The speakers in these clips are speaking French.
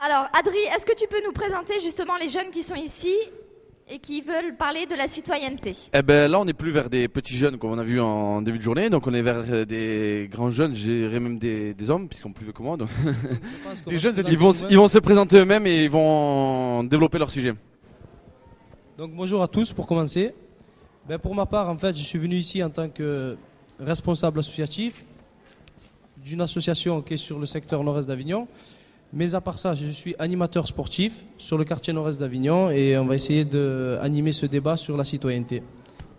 Alors, Adri, est-ce que tu peux nous présenter justement les jeunes qui sont ici et qui veulent parler de la citoyenneté? Eh ben là, on n'est plus vers des petits jeunes comme on a vu en début de journée, donc on est vers des grands jeunes, je dirais même des hommes, puisqu'ils sont plus vieux que moi. Donc Les jeunes, ils vont se présenter eux-mêmes et ils vont développer leur sujet. Donc bonjour à tous pour commencer. Pour ma part, en fait, je suis venu ici en tant que responsable associatif d'une association qui est sur le secteur nord-est d'Avignon. Mais à part ça, je suis animateur sportif sur le quartier nord-est d'Avignon et on va essayer d'animer ce débat sur la citoyenneté.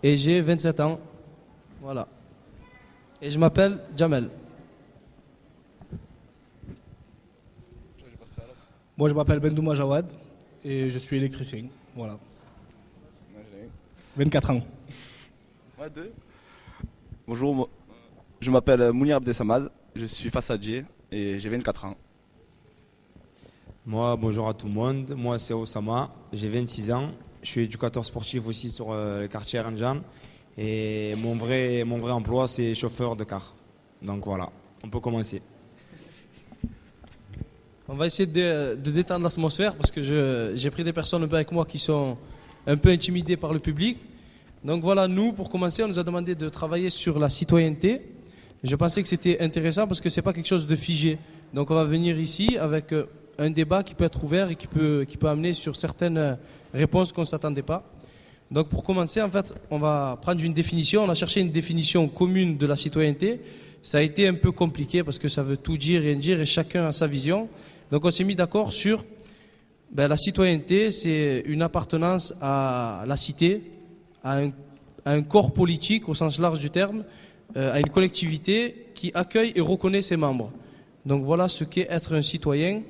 Et j'ai 27 ans. Voilà. Et je m'appelle Jamel. Moi, je m'appelle Bendouma Jawad et je suis électricien. Voilà. 24 ans. Ouais, deux. Bonjour, je m'appelle Mounir Abdesamad, je suis façadier et j'ai 24 ans. Moi, bonjour à tout le monde. Moi, c'est Osama, j'ai 26 ans. Je suis éducateur sportif aussi sur le quartier Ranjan. Et mon vrai emploi, c'est chauffeur de car. Donc voilà, on peut commencer. On va essayer de détendre l'atmosphère parce que j'ai pris des personnes un peu avec moi qui sont un peu intimidées par le public. Donc voilà, nous, pour commencer, on nous a demandé de travailler sur la citoyenneté. Je pensais que c'était intéressant parce que c'est pas quelque chose de figé. Donc on va venir ici avec un débat qui peut être ouvert et qui peut amener sur certaines réponses qu'on ne s'attendait pas. Donc pour commencer, en fait, on va prendre une définition. On a cherché une définition commune de la citoyenneté. Ça a été un peu compliqué parce que ça veut tout dire, rien dire et chacun a sa vision. Donc on s'est mis d'accord sur la citoyenneté, c'est une appartenance à la cité, à un corps politique au sens large du terme, à une collectivité qui accueille et reconnaît ses membres. Donc voilà ce qu'est être un citoyen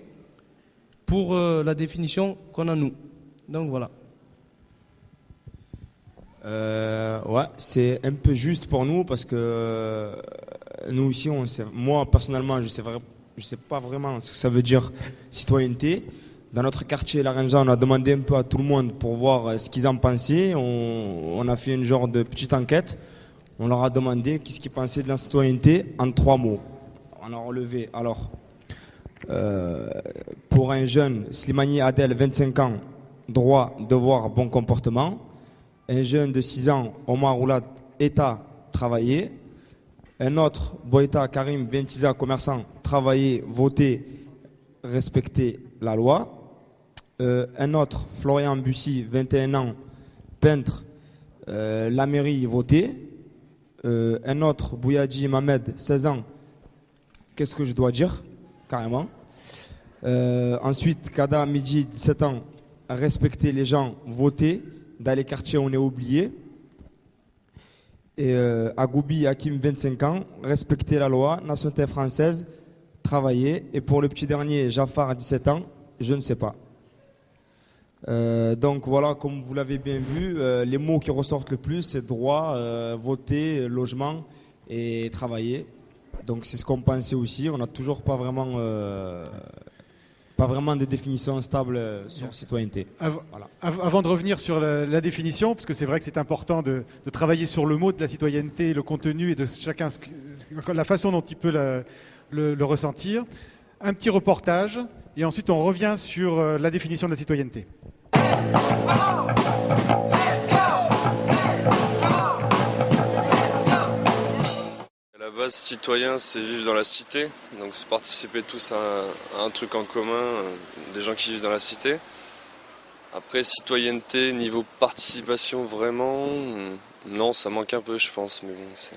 pour la définition qu'on a nous. Donc voilà. Ouais, c'est un peu juste pour nous parce que nous ici, moi personnellement, je sais pas vraiment ce que ça veut dire citoyenneté. Dans notre quartier, la Renja, on a demandé un peu à tout le monde pour voir ce qu'ils en pensaient. On a fait une genre de petite enquête. On leur a demandé qu'est-ce qu'ils pensaient de la citoyenneté en 3 mots. On a relevé. Alors, pour un jeune, Slimani Adel, 25 ans, droit, devoir, bon comportement. Un jeune de 6 ans, Omar Oulad, État, travailler. Un autre, Boïta Karim, 26 ans, commerçant, travailler, voter, respecter la loi. Un autre, Florian Bussy, 21 ans, peintre, la mairie, voter. Un autre, Bouyadji Mamed, 16 ans, qu'est-ce que je dois dire, carrément. Ensuite, Kada Midi, 17 ans, respecter les gens, voter. Dans les quartiers, on est oublié. Et Agoubi Hakim, 25 ans, respecter la loi, nationalité française, travailler. Et pour le petit dernier, Jafar, 17 ans, je ne sais pas. Donc voilà, comme vous l'avez bien vu, les mots qui ressortent le plus, c'est droit, voter, logement et travailler. Donc c'est ce qu'on pensait aussi. On n'a toujours pas vraiment de définition stable sur citoyenneté. Voilà. Avant de revenir sur la définition, parce que c'est vrai que c'est important de travailler sur le mot de la citoyenneté, le contenu et de chacun la façon dont il peut le ressentir, un petit reportage et ensuite on revient sur la définition de la citoyenneté. À la base, citoyen, c'est vivre dans la cité, donc c'est participer tous à un truc en commun, des gens qui vivent dans la cité. Après, citoyenneté, niveau participation, vraiment, non, ça manque un peu, je pense, mais bon, c'est...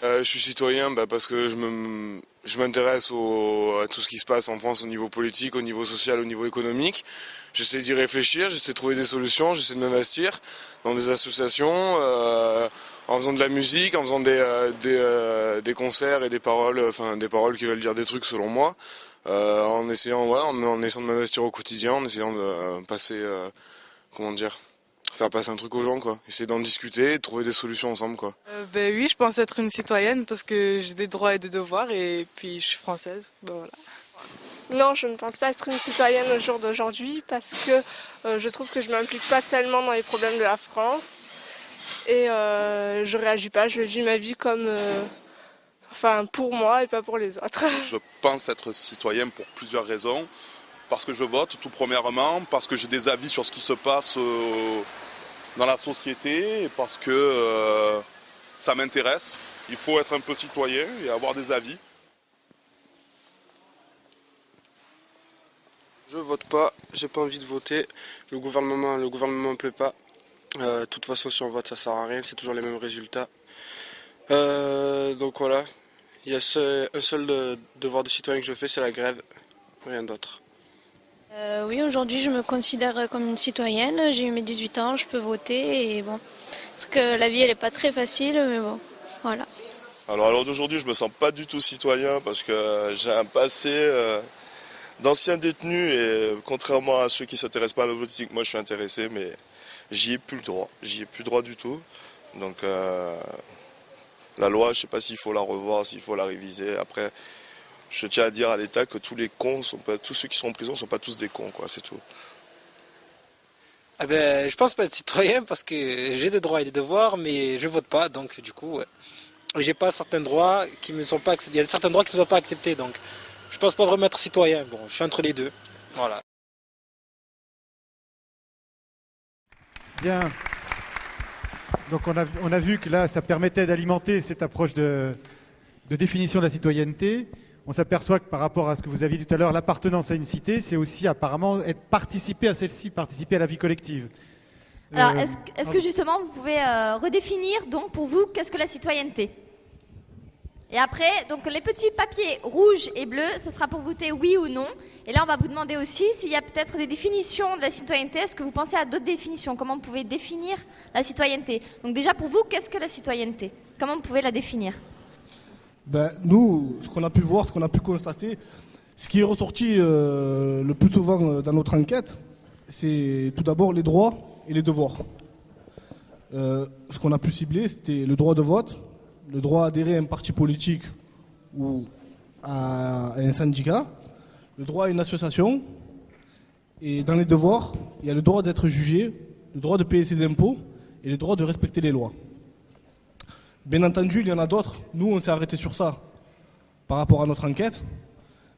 Je suis citoyen parce que je m'intéresse à tout ce qui se passe en France au niveau politique, au niveau social, au niveau économique. J'essaie d'y réfléchir, j'essaie de trouver des solutions, j'essaie de m'investir dans des associations, en faisant de la musique, en faisant des concerts et des paroles qui veulent dire des trucs selon moi, en essayant de m'investir au quotidien, en essayant de passer, faire passer un truc aux gens, quoi. Essayer d'en discuter et de trouver des solutions ensemble, quoi. Oui, je pense être une citoyenne parce que j'ai des droits et des devoirs et puis je suis française. Voilà. Non, je ne pense pas être une citoyenne au jour d'aujourd'hui parce que je trouve que je m'implique pas tellement dans les problèmes de la France et je réagis pas, je vis ma vie comme pour moi et pas pour les autres. Je pense être citoyen pour plusieurs raisons. Parce que je vote, tout premièrement, parce que j'ai des avis sur ce qui se passe dans la société, et parce que ça m'intéresse. Il faut être un peu citoyen et avoir des avis. Je vote pas, j'ai pas envie de voter. Le gouvernement me plaît pas. De toute façon, si on vote, ça sert à rien, c'est toujours les mêmes résultats. Donc voilà, il y a un seul devoir de citoyen que je fais, c'est la grève, rien d'autre. Oui, aujourd'hui, je me considère comme une citoyenne. J'ai eu mes 18 ans, je peux voter et bon, parce que la vie, elle est pas très facile, mais bon, voilà. Alors à l'heure d'aujourd'hui, je me sens pas du tout citoyen parce que j'ai un passé d'ancien détenu et contrairement à ceux qui s'intéressent pas à la politique, moi je suis intéressé, mais j'y ai plus le droit. J'y ai plus le droit du tout. Donc la loi, je sais pas s'il faut la revoir, s'il faut la réviser. Après, je tiens à dire à l'État que tous les cons, tous ceux qui sont en prison, sont pas tous des cons, quoi. C'est tout. Ah ben, je pense pas être citoyen parce que j'ai des droits et des devoirs, mais je vote pas, donc du coup, j'ai pas certains droits qui me sont pas acceptés. Il y a certains droits qui ne sont pas acceptés, donc je pense pas vraiment être citoyen. Bon, je suis entre les deux. Voilà. Bien. Donc on a vu que là, ça permettait d'alimenter cette approche de définition de la citoyenneté. On s'aperçoit que par rapport à ce que vous aviez dit tout à l'heure, l'appartenance à une cité, c'est aussi apparemment participer à celle-ci, participer à la vie collective. Alors, est-ce que justement, vous pouvez redéfinir donc pour vous, qu'est-ce que la citoyenneté? Et après, donc les petits papiers rouges et bleus, ça sera pour voter oui ou non. Et là, on va vous demander aussi s'il y a peut-être des définitions de la citoyenneté. Est-ce que vous pensez à d'autres définitions? Comment vous pouvez définir la citoyenneté? Donc déjà, pour vous, qu'est-ce que la citoyenneté? Comment vous pouvez la définir? Nous, ce qu'on a pu voir, ce qu'on a pu constater, ce qui est ressorti le plus souvent dans notre enquête, c'est tout d'abord les droits et les devoirs. Ce qu'on a pu cibler, c'était le droit de vote, le droit d'adhérer à un parti politique ou à un syndicat, le droit à une association, et dans les devoirs, il y a le droit d'être jugé, le droit de payer ses impôts et le droit de respecter les lois. Bien entendu, il y en a d'autres. Nous, on s'est arrêté sur ça par rapport à notre enquête,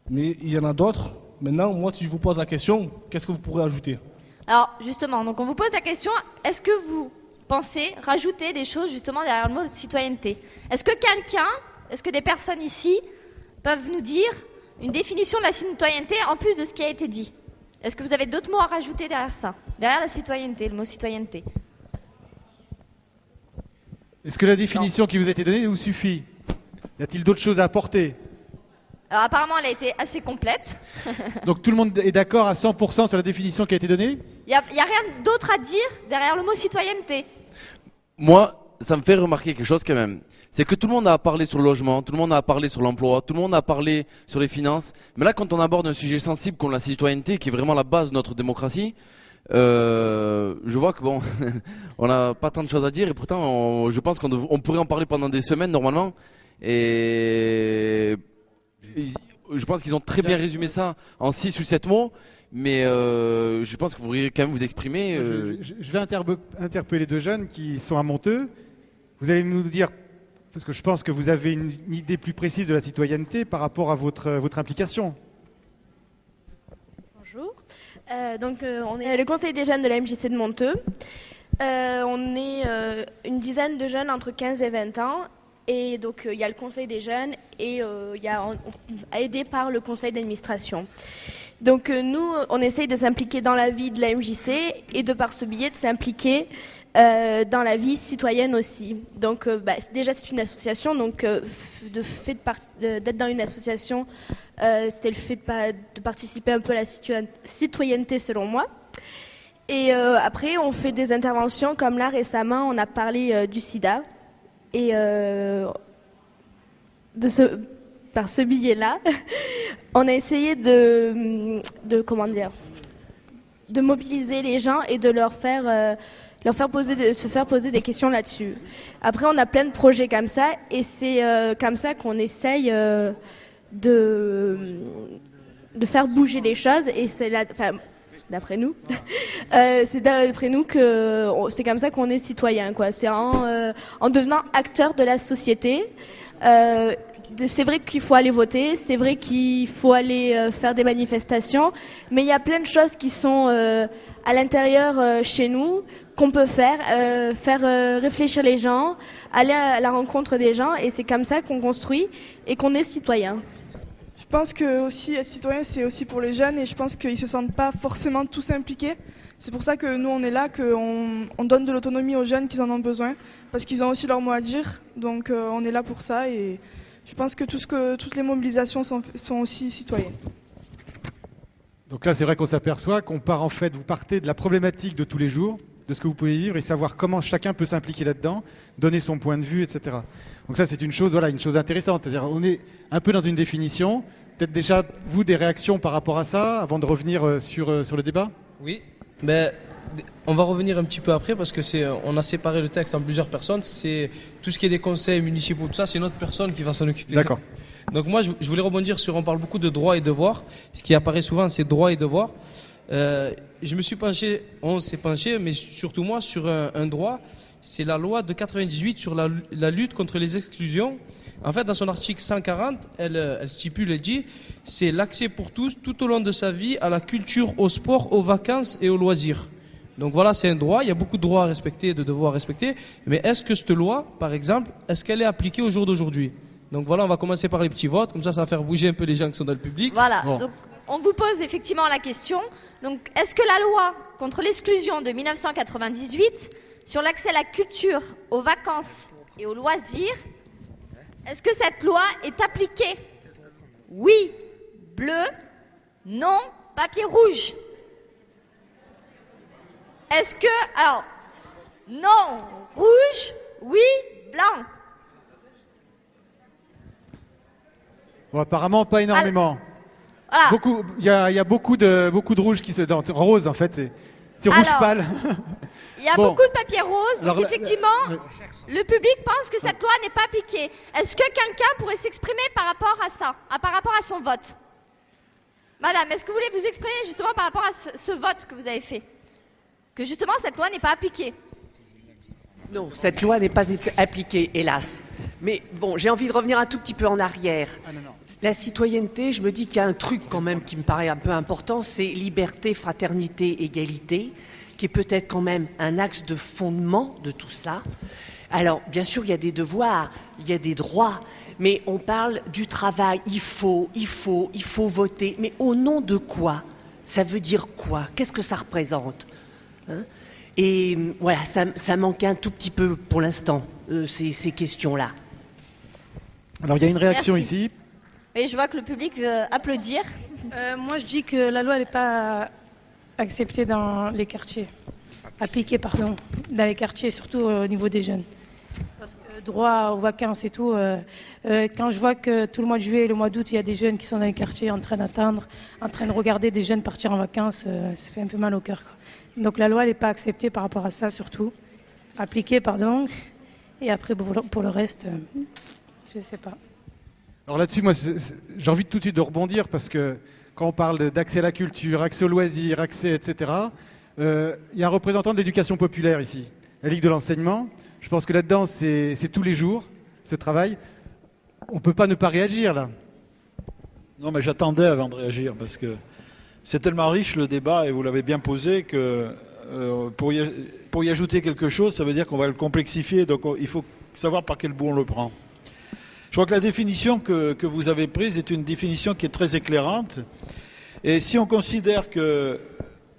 mais il y en a d'autres. Maintenant, moi, si je vous pose la question, qu'est-ce que vous pourrez ajouter? Alors, justement, donc on vous pose la question, est-ce que vous pensez rajouter des choses justement derrière le mot citoyenneté? Est-ce que des personnes ici peuvent nous dire une définition de la citoyenneté en plus de ce qui a été dit? Est-ce que vous avez d'autres mots à rajouter derrière ça, derrière la citoyenneté, le mot citoyenneté? Est-ce que la définition qui vous a été donnée vous suffit? Y a-t-il d'autres choses à apporter? Alors apparemment, elle a été assez complète. Donc tout le monde est d'accord à 100% sur la définition qui a été donnée? Il n'y a rien d'autre à dire derrière le mot citoyenneté. Moi, ça me fait remarquer quelque chose quand même. C'est que tout le monde a parlé sur le logement, tout le monde a parlé sur l'emploi, tout le monde a parlé sur les finances. Mais là, quand on aborde un sujet sensible comme la citoyenneté, qui est vraiment la base de notre démocratie, je vois que bon, on n'a pas tant de choses à dire et pourtant je pense qu'on pourrait en parler pendant des semaines normalement. Et je pense qu'ils ont très bien résumé ça en 6 ou 7 mots. Mais je pense que vous pourriez quand même vous exprimer. Je vais interpeller deux jeunes qui sont à Monteux. Vous allez nous dire, parce que je pense que vous avez une idée plus précise de la citoyenneté par rapport à votre implication. Bonjour. On est le conseil des jeunes de la MJC de Monteux. On est une dizaine de jeunes entre 15 et 20 ans. Et donc il y a le conseil des jeunes et il y a aidé par le conseil d'administration. Donc nous, on essaye de s'impliquer dans la vie de la MJC et de par ce biais de s'impliquer dans la vie citoyenne aussi. Donc déjà c'est une association, donc d'être dans une association, c'est le fait de participer un peu à la citoyenneté selon moi. Et après on fait des interventions comme là récemment on a parlé du sida et par ce biais-là, on a essayé de mobiliser les gens et de se faire poser des questions là-dessus. Après, on a plein de projets comme ça et c'est comme ça qu'on essaye de faire bouger les choses et c'est d'après nous, c'est d'après nous que c'est comme ça qu'on est citoyen, quoi. C'est en devenant acteur de la société. c'est vrai qu'il faut aller voter, c'est vrai qu'il faut aller faire des manifestations, mais il y a plein de choses qui sont à l'intérieur chez nous qu'on peut faire réfléchir les gens, aller à la rencontre des gens, et c'est comme ça qu'on construit et qu'on est citoyen. Je pense que aussi être citoyen, c'est aussi pour les jeunes, et je pense qu'ils ne se sentent pas forcément tous impliqués. C'est pour ça que nous, on est là, qu'on donne de l'autonomie aux jeunes qui en ont besoin, parce qu'ils ont aussi leur mot à dire. Donc on est là pour ça, et je pense que toutes les mobilisations sont aussi citoyennes. Donc là, c'est vrai qu'on s'aperçoit qu'on part en fait, vous partez de la problématique de tous les jours, de ce que vous pouvez vivre, et savoir comment chacun peut s'impliquer là-dedans, donner son point de vue, etc. Donc ça, c'est une chose intéressante. C'est-à-dire, on est un peu dans une définition. Peut-être déjà, vous, des réactions par rapport à ça, avant de revenir sur le débat ? Oui, mais on va revenir un petit peu après parce que on a séparé le texte en plusieurs personnes. C'est tout ce qui est des conseils municipaux, tout ça, c'est une autre personne qui va s'en occuper. D'accord. Donc moi, je voulais rebondir sur, on parle beaucoup de droits et devoirs. Ce qui apparaît souvent, c'est droits et devoirs. Je me suis penché, on s'est penché, mais surtout moi, sur un droit. C'est la loi de 98 sur la lutte contre les exclusions. En fait, dans son article 140, elle stipule, elle dit, c'est l'accès pour tous, tout au long de sa vie, à la culture, au sport, aux vacances et aux loisirs. Donc voilà, c'est un droit. Il y a beaucoup de droits à respecter, de devoirs à respecter. Mais est-ce que cette loi, par exemple, est-ce qu'elle est appliquée au jour d'aujourd'hui ? Donc voilà, on va commencer par les petits votes. Comme ça va faire bouger un peu les gens qui sont dans le public. Voilà. Bon. Donc on vous pose effectivement la question. Donc est-ce que la loi contre l'exclusion de 1998 sur l'accès à la culture, aux vacances et aux loisirs, est-ce que cette loi est appliquée ? Oui, bleu, non, papier rouge. Est-ce que... Alors, non, rouge, oui, blanc. Bon, apparemment, pas énormément. Voilà. Il y a beaucoup de rouge qui se... En rose, en fait, c'est rouge pâle. Il y a beaucoup de papier rose, donc effectivement, le public pense que cette loi n'est pas appliquée. Est-ce que quelqu'un pourrait s'exprimer par rapport à ça, par rapport à son vote ? Madame, est-ce que vous voulez vous exprimer justement par rapport à ce vote que vous avez fait ? Que justement cette loi n'est pas appliquée. Non, cette loi n'est pas appliquée, hélas. Mais bon, j'ai envie de revenir un tout petit peu en arrière. La citoyenneté, je me dis qu'il y a un truc quand même qui me paraît un peu important, c'est liberté, fraternité, égalité, qui est peut-être quand même un axe de fondement de tout ça. Alors, bien sûr, il y a des devoirs, il y a des droits, mais on parle du travail, il faut voter. Mais au nom de quoi ? Ça veut dire quoi ? Qu'est-ce que ça représente ? Et voilà, ça manque un tout petit peu pour l'instant, ces questions-là. Alors, il y a une réaction Merci. ici. Oui, je vois que le public veut applaudir. Moi, je dis que la loi n'est pas acceptée dans les quartiers. Appliquée, pardon, dans les quartiers, surtout au niveau des jeunes. Parce que droit aux vacances et tout, quand je vois que tout le mois de juillet et le mois d'août, il y a des jeunes qui sont dans les quartiers en train d'attendre, en train de regarder des jeunes partir en vacances, ça fait un peu mal au cœur, quoi. Donc la loi n'est pas acceptée par rapport à ça, surtout. Appliquée, pardon. Et après, pour le reste, je ne sais pas. Alors là-dessus, moi, j'ai envie tout de suite de rebondir parce que quand on parle d'accès à la culture, accès aux loisirs, accès, etc., il y a un représentant de l'éducation populaire ici, la Ligue de l'enseignement. Je pense que là-dedans, c'est tous les jours, ce travail. On ne peut pas ne pas réagir, là. Non, mais j'attendais avant de réagir parce que c'est tellement riche le débat et vous l'avez bien posé que pour y ajouter quelque chose, ça veut dire qu'on va le complexifier. Donc il faut savoir par quel bout on le prend. Je crois que la définition que vous avez prise est une définition qui est très éclairante. Et si on considère que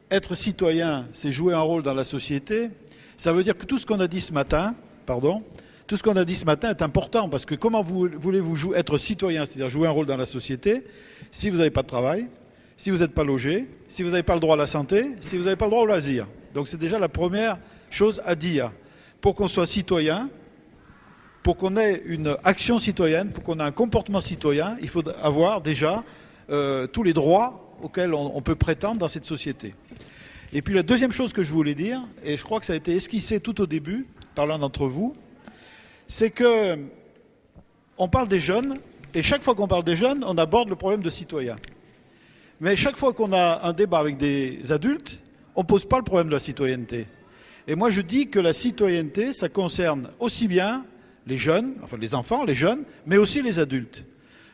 être citoyen, c'est jouer un rôle dans la société, ça veut dire que tout ce qu'on a dit ce matin, tout ce qu'on a dit ce matin est important. Parce que comment voulez-vous être citoyen, c'est-à-dire jouer un rôle dans la société, si vous n'avez pas de travail, si vous n'êtes pas logé, si vous n'avez pas le droit à la santé, si vous n'avez pas le droit au loisir. Donc c'est déjà la première chose à dire. Pour qu'on soit citoyen, pour qu'on ait une action citoyenne, pour qu'on ait un comportement citoyen, il faut avoir déjà tous les droits auxquels on peut prétendre dans cette société. Et puis la deuxième chose que je voulais dire, et je crois que ça a été esquissé tout au début par l'un d'entre vous, c'est que on parle des jeunes, et chaque fois qu'on parle des jeunes, on aborde le problème de citoyen. Mais chaque fois qu'on a un débat avec des adultes, on ne pose pas le problème de la citoyenneté. Et moi je dis que la citoyenneté, ça concerne aussi bien les jeunes, enfin les enfants, les jeunes, mais aussi les adultes.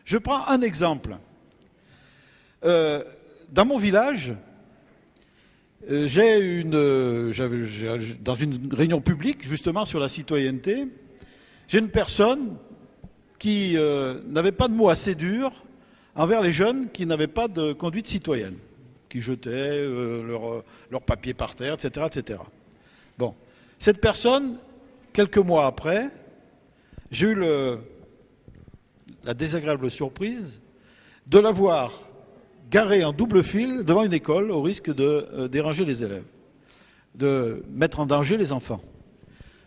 Je prends un exemple. Dans mon village, dans une réunion publique, justement sur la citoyenneté, j'ai une personne qui n'avait pas de mots assez durs envers les jeunes qui n'avaient pas de conduite citoyenne, qui jetaient leur papier par terre, etc., etc. Bon, cette personne, quelques mois après, j'ai eu la désagréable surprise de la voir garée en double fil devant une école au risque de déranger les élèves, de mettre en danger les enfants.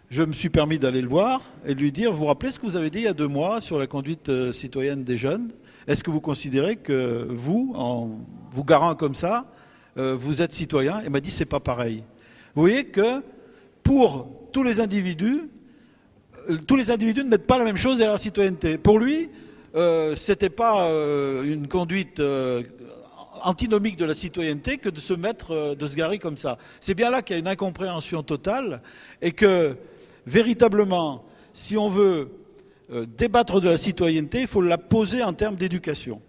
Je me suis permis d'aller le voir et de lui dire, vous vous rappelez ce que vous avez dit il y a 2 mois sur la conduite citoyenne des jeunes? Est-ce que vous considérez que vous, en vous garant comme ça, vous êtes citoyen? Il m'a dit, c'est pas pareil. Vous voyez que pour tous les individus ne mettent pas la même chose derrière la citoyenneté. Pour lui, c'était pas une conduite antinomique de la citoyenneté que de se garer comme ça. C'est bien là qu'il y a une incompréhension totale et que véritablement, si on veut débattre de la citoyenneté, il faut la poser en termes d'éducation.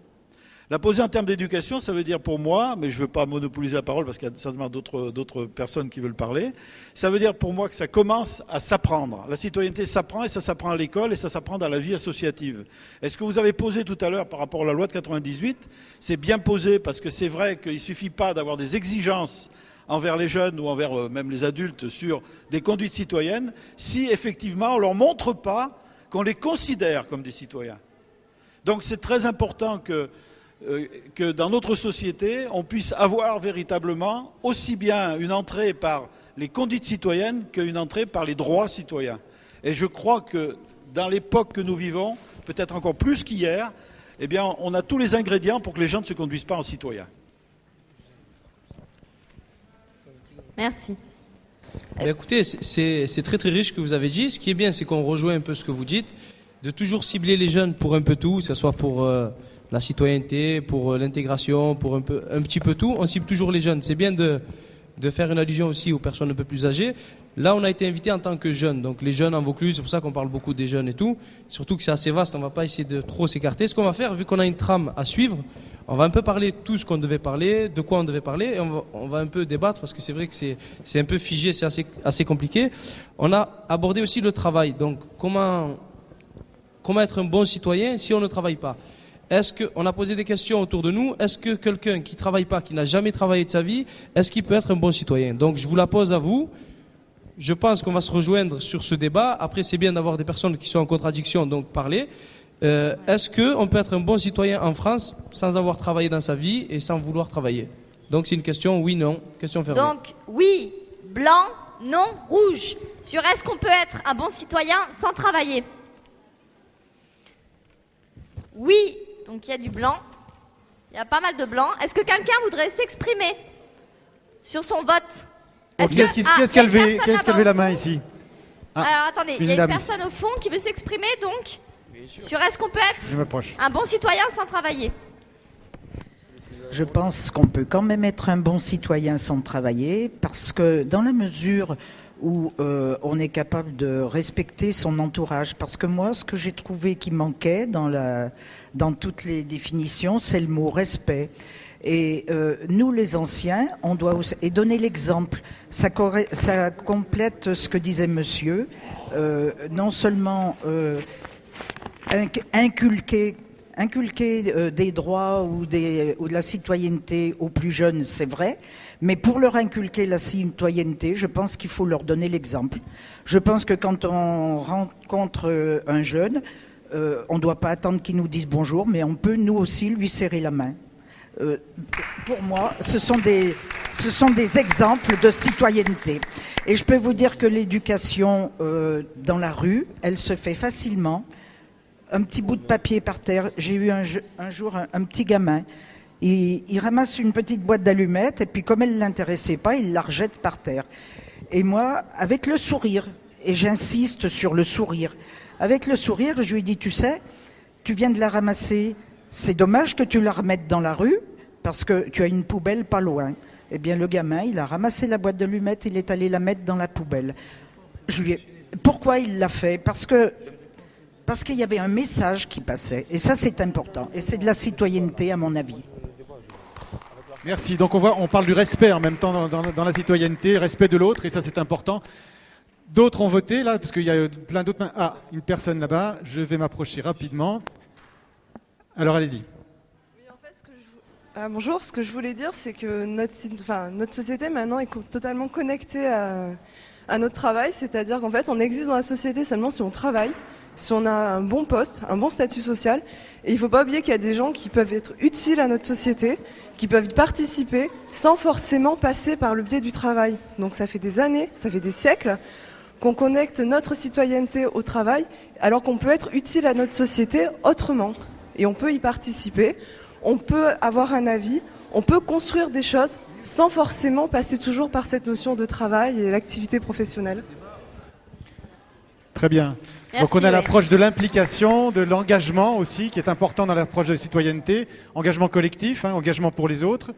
La poser en termes d'éducation, ça veut dire pour moi, mais je ne veux pas monopoliser la parole parce qu'il y a certainement d'autres personnes qui veulent parler, ça veut dire pour moi que ça commence à s'apprendre. La citoyenneté s'apprend et ça s'apprend à l'école et ça s'apprend dans la vie associative. Et ce que vous avez posé tout à l'heure par rapport à la loi de 98, c'est bien posé parce que c'est vrai qu'il ne suffit pas d'avoir des exigences envers les jeunes ou envers même les adultes sur des conduites citoyennes si effectivement on ne leur montre pas qu'on les considère comme des citoyens. Donc c'est très important que dans notre société, on puisse avoir véritablement aussi bien une entrée par les conduites citoyennes qu'une entrée par les droits citoyens. Et je crois que dans l'époque que nous vivons, peut-être encore plus qu'hier, eh bien, on a tous les ingrédients pour que les gens ne se conduisent pas en citoyens. Merci. Écoutez, c'est très très riche ce que vous avez dit. Ce qui est bien, c'est qu'on rejoint un peu ce que vous dites, de toujours cibler les jeunes pour un peu tout, que ce soit pour la citoyenneté, pour l'intégration, pour un petit peu tout. On cible toujours les jeunes. C'est bien de faire une allusion aussi aux personnes un peu plus âgées. Là, on a été invité en tant que jeunes, donc les jeunes en Vaucluse, c'est pour ça qu'on parle beaucoup des jeunes et tout. Surtout que c'est assez vaste, on ne va pas essayer de trop s'écarter. Ce qu'on va faire, vu qu'on a une trame à suivre, on va un peu parler de tout ce qu'on devait parler, de quoi on devait parler, et on va un peu débattre, parce que c'est vrai que c'est un peu figé, c'est assez compliqué. On a abordé aussi le travail, donc comment être un bon citoyen si on ne travaille pas? On a posé des questions autour de nous. Est-ce que quelqu'un qui ne travaille pas, qui n'a jamais travaillé de sa vie, est-ce qu'il peut être un bon citoyen? Donc je vous la pose à vous. Je pense qu'on va se rejoindre sur ce débat. Après, c'est bien d'avoir des personnes qui sont en contradiction, donc parler. Est-ce qu'on peut être un bon citoyen en France sans avoir travaillé dans sa vie et sans vouloir travailler? Donc c'est une question oui, non. Question fermée. Donc oui, blanc, non, rouge. Sur est-ce qu'on peut être un bon citoyen sans travailler? Oui. Donc il y a du blanc, il y a pas mal de blanc. Est-ce que quelqu'un voudrait s'exprimer sur son vote? Qui est-ce qui a levé la main ici? Alors attendez, il y a une personne au fond qui veut s'exprimer donc sur est-ce qu'on peut être un bon citoyen sans travailler? Je pense qu'on peut quand même être un bon citoyen sans travailler parce que dans la mesure où on est capable de respecter son entourage. Parce que moi, ce que j'ai trouvé qui manquait dans toutes les définitions, c'est le mot respect. Et nous, les anciens, on doit aussi, et donner l'exemple. Ça complète ce que disait monsieur. Non seulement inculquer des droits ou de la citoyenneté aux plus jeunes, c'est vrai, mais pour leur inculquer la citoyenneté, je pense qu'il faut leur donner l'exemple. Je pense que quand on rencontre un jeune, on ne doit pas attendre qu'il nous dise bonjour, mais on peut nous aussi lui serrer la main. Pour moi, ce sont des exemples de citoyenneté. Et je peux vous dire que l'éducation dans la rue, elle se fait facilement. Un petit bout de papier par terre. J'ai eu un jour un petit gamin. Il ramasse une petite boîte d'allumettes et puis comme elle ne l'intéressait pas, il la rejette par terre. Et moi, avec le sourire, et j'insiste sur le sourire, avec le sourire, je lui dis, tu sais, tu viens de la ramasser, c'est dommage que tu la remettes dans la rue parce que tu as une poubelle pas loin. Eh bien, le gamin, il a ramassé la boîte d'allumettes, il est allé la mettre dans la poubelle. Pourquoi il l'a fait? Parce que parce qu'il y avait un message qui passait. Et ça, c'est important. Et c'est de la citoyenneté, à mon avis. Merci. Donc on parle du respect en même temps dans la citoyenneté, respect de l'autre, et ça c'est important. D'autres ont voté là, parce qu'il y a plein d'autres mains. Ah, une personne là-bas, je vais m'approcher rapidement. Alors allez-y. Bonjour, ce que je voulais dire, c'est que notre société maintenant est totalement connectée à notre travail, c'est-à-dire qu'en fait on existe dans la société seulement si on travaille, si on a un bon poste, un bon statut social, et il ne faut pas oublier qu'il y a des gens qui peuvent être utiles à notre société, qui peuvent y participer sans forcément passer par le biais du travail. Donc ça fait des années, ça fait des siècles qu'on connecte notre citoyenneté au travail, alors qu'on peut être utile à notre société autrement, et on peut y participer. On peut avoir un avis, on peut construire des choses sans forcément passer toujours par cette notion de travail et l'activité professionnelle. Très bien. Merci, donc on a l'approche de l'implication, de l'engagement aussi, qui est important dans l'approche de la citoyenneté. Engagement collectif, engagement pour les autres.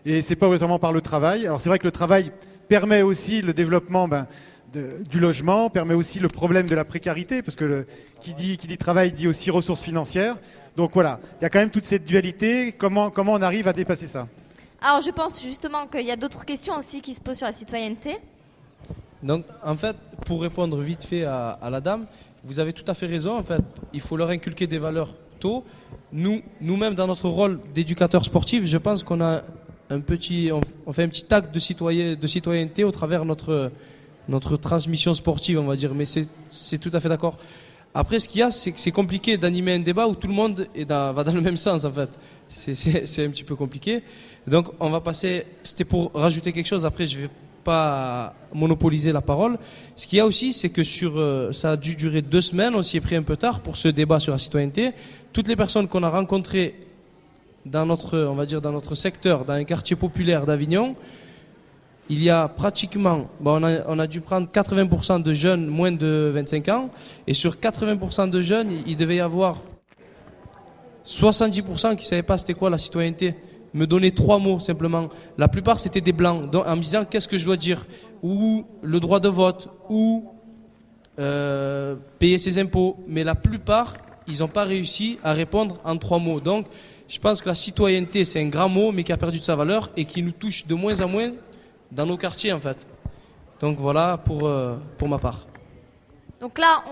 Et c'est pas autrement par le travail. Alors c'est vrai que le travail permet aussi le développement du logement, permet aussi le problème de la précarité, parce que qui dit travail dit aussi ressources financières. Donc voilà, il y a quand même toute cette dualité. Comment on arrive à dépasser ça? Alors je pense justement qu'il y a d'autres questions aussi qui se posent sur la citoyenneté. Donc en fait, pour répondre vite fait à la dame, vous avez tout à fait raison. En fait, il faut leur inculquer des valeurs tôt. Nous-mêmes, dans notre rôle d'éducateur sportif, je pense qu'on a on fait un petit acte de citoyenneté au travers notre transmission sportive, on va dire. Mais c'est tout à fait d'accord. Après, ce qu'il y a, c'est que c'est compliqué d'animer un débat où tout le monde va dans le même sens, en fait. C'est un petit peu compliqué. Donc, on va passer... C'était pour rajouter quelque chose. Après, je ne vais pas monopoliser la parole. Ce qu'il y a aussi, c'est que ça a dû durer 2 semaines. On s'y est pris un peu tard pour ce débat sur la citoyenneté. Toutes les personnes qu'on a rencontrées dans notre secteur, dans un quartier populaire d'Avignon, il y a pratiquement, on a dû prendre 80% de jeunes moins de 25 ans, et sur 80% de jeunes, il devait y avoir 70% qui ne savaient pas c'était quoi la citoyenneté. Me donner 3 mots simplement. La plupart c'était des blancs, donc, en me disant qu'est-ce que je dois dire, ou le droit de vote, ou payer ses impôts. Mais la plupart, ils n'ont pas réussi à répondre en 3 mots. Donc je pense que la citoyenneté c'est un grand mot, mais qui a perdu de sa valeur et qui nous touche de moins en moins dans nos quartiers en fait. Donc voilà pour ma part. Donc là,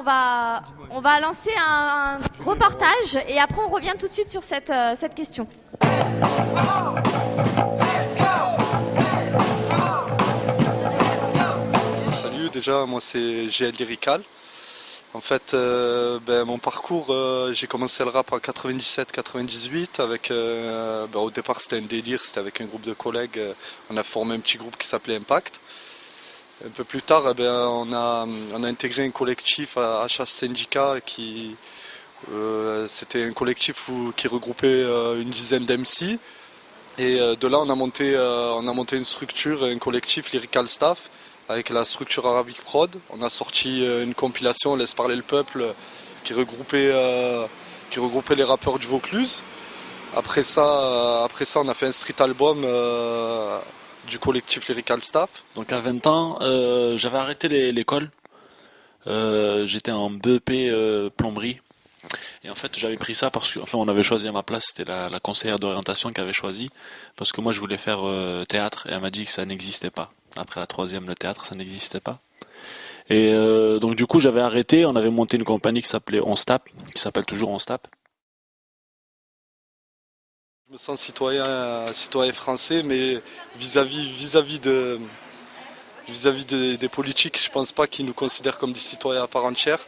on va lancer un reportage et après on revient tout de suite sur cette question. Salut, déjà moi c'est GL Lyrical. En fait, mon parcours, j'ai commencé le rap en 97-98 avec, au départ c'était un délire, c'était avec un groupe de collègues, on a formé un petit groupe qui s'appelait Impact. Un peu plus tard, on a intégré un collectif à H.A. Syndicat qui, c'était un collectif qui regroupait une dizaine d'MC. Et de là, on a monté une structure, un collectif Lyrical Staff, avec la structure Arabic Prod. On a sorti une compilation Laisse parler le peuple qui regroupait les rappeurs du Vaucluse. Après ça, on a fait un street album du collectif Lyrical Staff. Donc à 20 ans, j'avais arrêté l'école. J'étais en BEP plomberie. Et en fait, j'avais pris ça parce qu'on avait choisi à ma place, c'était la conseillère d'orientation qui avait choisi, parce que moi je voulais faire théâtre, et elle m'a dit que ça n'existait pas. Après la 3e, le théâtre, ça n'existait pas. Et donc du coup, j'avais arrêté, on avait monté une compagnie qui s'appelait On se tape, qui s'appelle toujours On se tape. Je me sens citoyen français, mais vis-à-vis des politiques, je pense pas qu'ils nous considèrent comme des citoyens à part entière.